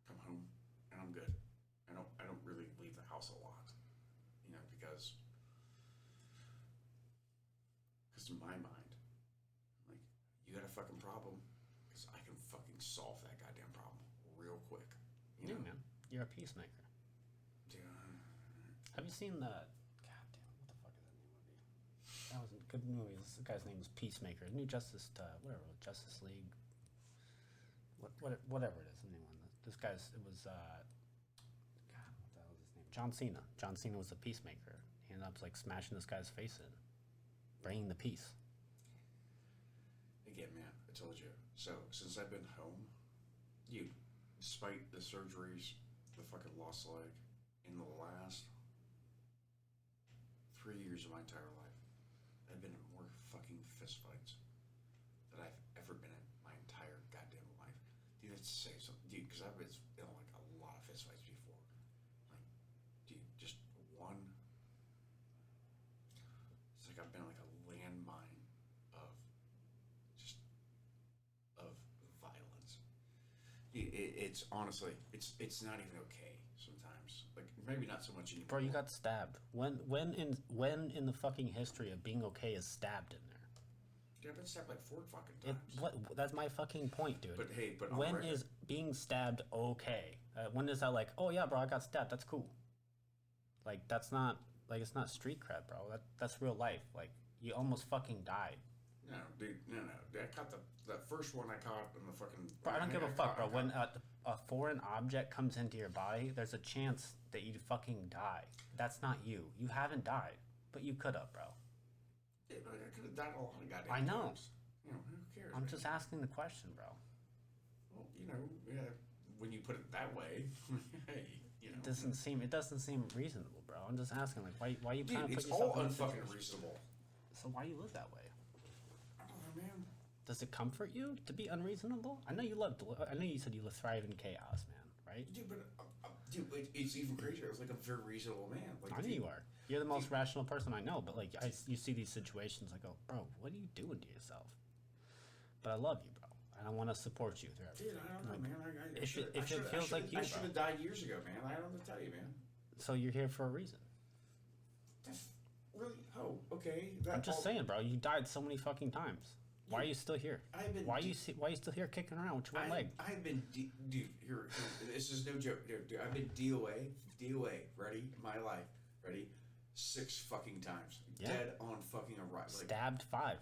come home, and I'm good. I don't really leave the house a lot, you know, because in my mind, like, you got a fucking problem, because I can fucking solve that goddamn problem real quick. You know? Man, you're a peacemaker. Yeah. Have you seen the? Goddamn, what the fuck is that new movie? That was a good movie. This guy's name was Peacemaker. New Justice, Justice League. Whatever it is, the new one. This guy's it was. God, what the hell is his name? John Cena. John Cena was the Peacemaker. He ended up like smashing this guy's face in, bringing the peace. Again, man, I told you. So, since I've been home, despite the surgeries, the fucking lost leg, in the last 3 years of my entire life, I've been in more fucking fistfights than I've ever been in my entire goddamn life. Dude, let's say something. Dude, because I've been in like a lot of fistfights before. Like, dude, just one. It's like I've been like a landmine of violence. It's honestly, it's not even okay sometimes. Like, maybe not so much anymore. Bro, you got stabbed. When in the fucking history of being okay is stabbed in there? Dude, I've been stabbed like 4 fucking It, times. that's my fucking point, dude. But hey, but on when record- is being stabbed okay? When is that like, oh yeah, bro, I got stabbed. That's cool. Like that's not like it's not street cred, bro. That's real life. Like you almost fucking died. No, dude, no. I caught that first one I caught in the fucking. Bro, I don't give a fuck, bro. When a foreign object comes into your body, there's a chance that you'd fucking die. That's not you. You haven't died, but you could have, bro. Yeah, but I could have died a lot of goddamn I know. times. You know, who cares? I'm man? just asking the question, bro. Well, you know, yeah, when you put it that way, hey, you know. It doesn't seem reasonable, bro. I'm just asking, like, why you Dude, trying to put it's yourself all in this unfucking situation? reasonable. So why you live that way? I don't know, man. Does it comfort you to be unreasonable? I know you said you thrive in chaos, man. Right? Dude, but it's even crazier. I was like a very reasonable man. Like, I know you are. You're the most rational person I know. But like, you see these situations, I go, bro, what are you doing to yourself? But I love you, bro, and I want to support you through everything. Dude, I don't know, man. If it feels like you, I should have died years ago, man. I don't know what to tell you, man. So you're here for a reason. That's really. Oh, okay. I'm just saying, bro. You died so many fucking times. Why are you still here? Why are you still here kicking around with your one leg? I've been dude. Here, this is no joke, dude. I've been DOA. Ready? My life. Ready? 6 fucking times. Yeah. Dead on fucking arrival. Like, Stabbed 5.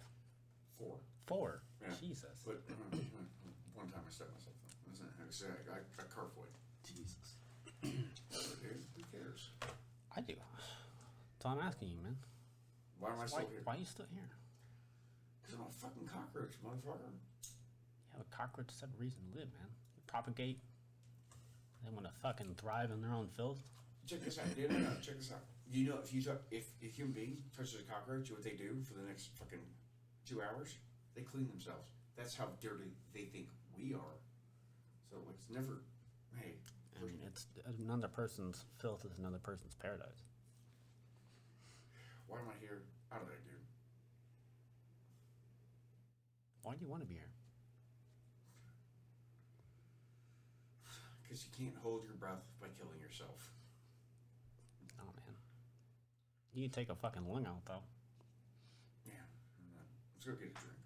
4. 4. Yeah. Jesus. But one time I stabbed myself. I got carfoid. Jesus. Dude, who cares? I do. So I'm asking you, man. Why am I still here? Why are you still here? Because I'm a fucking cockroach, motherfucker. Yeah, but cockroaches have a reason to live, man. They propagate. They want to fucking thrive in their own filth. Check this out. No. Check this out. You know, if a human being touches a cockroach, what they do for the next fucking 2 hours? They clean themselves. That's how dirty they think we are. So it's never. Hey. I mean, it's another person's filth is another person's paradise. Why am I here? Out of there, dude. Why do you want to be here? Because you can't hold your breath by killing yourself. Oh man, you can take a fucking lung out though. Yeah. Let's go get a drink.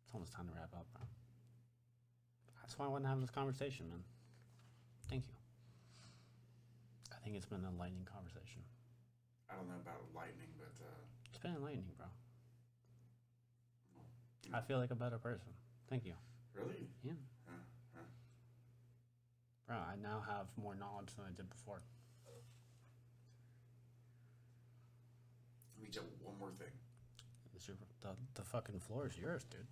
It's almost time to wrap up, bro. That's why I wanted to have this conversation, man. Thank you. I think it's been an enlightening conversation. I don't know about lightning, but It's been enlightening, bro. I feel like a better person. Thank you. really? Yeah. Huh. Bro, I now have more knowledge than I did before. Let me tell you one more thing. The fucking floor is yours, dude.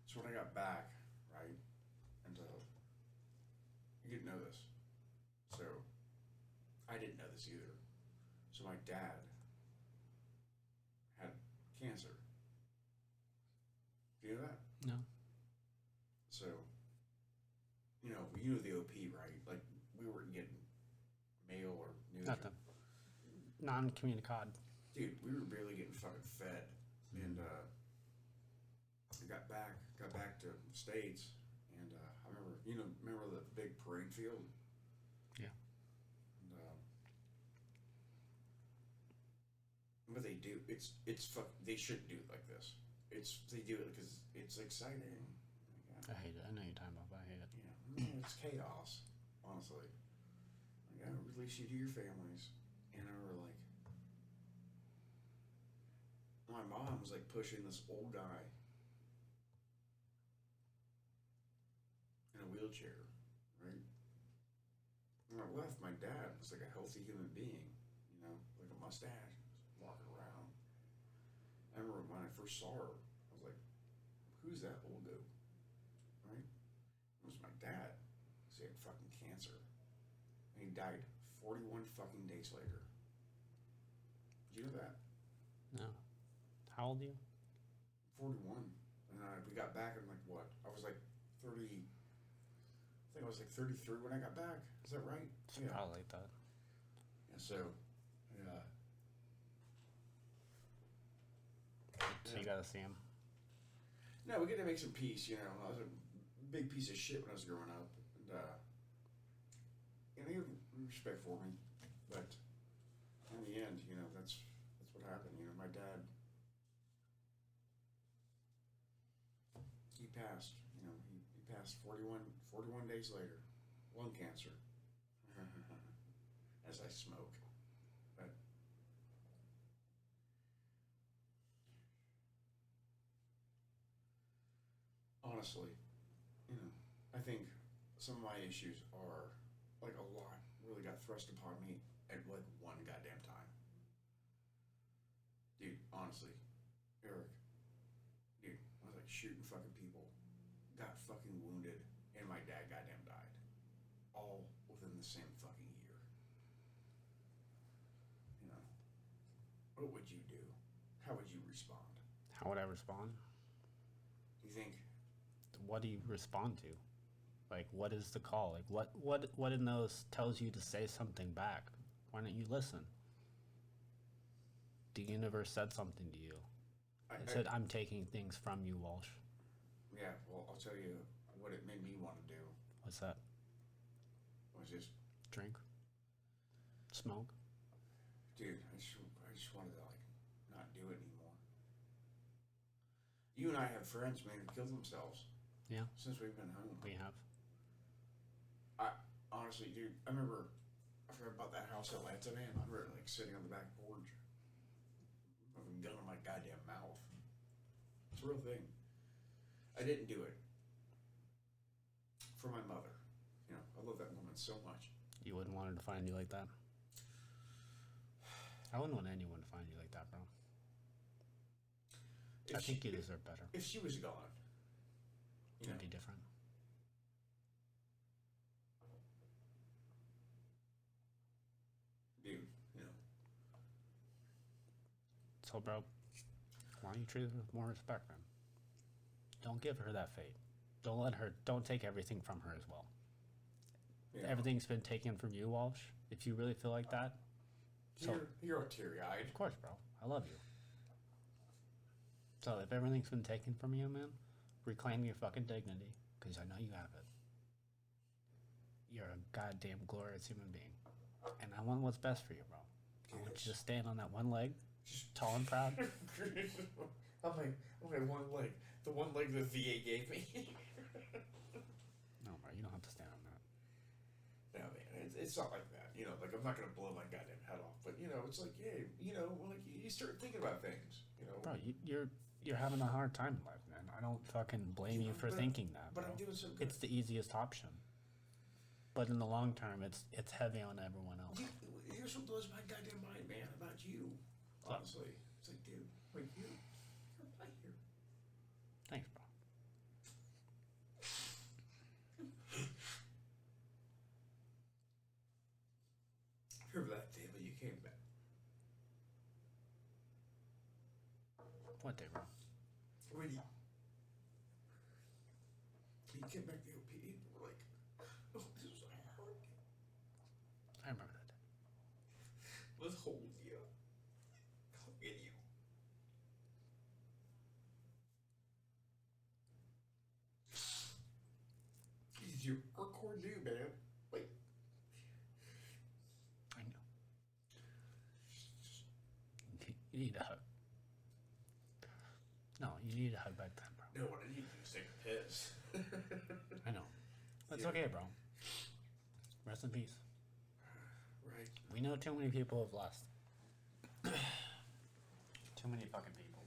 So when I got back, right, and you didn't know this, so I didn't know this either. So my dad had cancer. Do you know that? No. So, you know the OP, right? Like we weren't getting mail or news. Nothing. Non-communicado. Dude, we were barely getting fucking fed, and I got back to the States, and I remember the big parade field. Yeah. And what they do, they shouldn't do it like this. They do it because it's exciting. I hate it. I know you're talking about, but I hate it. Yeah, it's chaos, honestly. Like, I release you to your families, and I were like, my mom was like pushing this old guy in a wheelchair, right? When I left, my dad was like a healthy human being, like a mustache, walking around. I remember when I first saw her, I was like, who's that old dude? Right? It was my dad. He had fucking cancer. And he died 41 fucking days later. Did you know that? No. How old are you? 41. And we got back and like what? I was like 30. I think I was like 33 when I got back. Is that right? Yeah. Probably like that. Yeah, so, yeah. So you gotta see him. No, we got to make some peace, I was a big piece of shit when I was growing up. And he had respect for me. But in the end, that's what happened. My dad passed. He passed 41 days later. Lung cancer. As I smoke. But honestly, I think some of my issues are, like, a lot really got thrust upon me at, like, one goddamn time. Dude, honestly, Eric, dude, I was, like, shooting fucking people, got fucking wounded, and my dad goddamn died. All within the same fucking year. What would you do? How would you respond? How would I respond? You think? What do you respond to? Like, what is the call? Like, what in those tells you to say something back? Why don't you listen? The universe said something to you. It said, I'm taking things from you, Walsh. Yeah, well, I'll tell you what it made me want to do. What's that? Was just drink? Smoke? Dude, I just wanted to, like, not do it anymore. You and I have friends, man, who killed themselves. Yeah. Since we've been home. We have. Honestly, dude, I forgot about that house at Atlanta, man. I remember, like, sitting on the back porch with a gun in my goddamn mouth. It's a real thing. I didn't do it for my mother. I love that woman so much. You wouldn't want her to find you like that? I wouldn't want anyone to find you like that, bro. I think you deserve better. If she was gone, it'd be different. Dude, So, bro, why don't you treat her with more respect, man? Don't give her that fate. Don't take everything from her as well. Everything's been taken from you, Walsh. If you really feel like that. So, you're all teary-eyed. Of course, bro. I love you. So if everything's been taken from you, man, reclaim your fucking dignity, because I know you have it. You're a goddamn glorious human being. And I want what's best for you, bro. I want you to stand on that one leg, tall and proud. I'm like one leg. The one leg the VA gave me. No, bro, you don't have to stand on that. No, man, it's not like that. Like, I'm not going to blow my goddamn head off. But, it's like, hey, like, you start thinking about things, Bro, you're having a hard time in life, man. I don't fucking blame you for thinking that, bro. But I'm doing so good. It's the easiest option. But in the long term, it's heavy on everyone else. Here's what blows my goddamn mind, man, about you. Honestly. It's like, dude, like, you're right here. Thanks, bro. Remember that day when you came back? What day, bro? When you came back to the OP, and we're like, oh, this is hard. I remember that day. Let's hold you. Hugging you. He's your hardcore dude, man. Like, I know. You need a hug. No, you need a hug back then, bro. no, what I need to do is take a piss. I know. That's okay, bro. Rest in peace. Right. We know too many people have lost. Too many fucking people.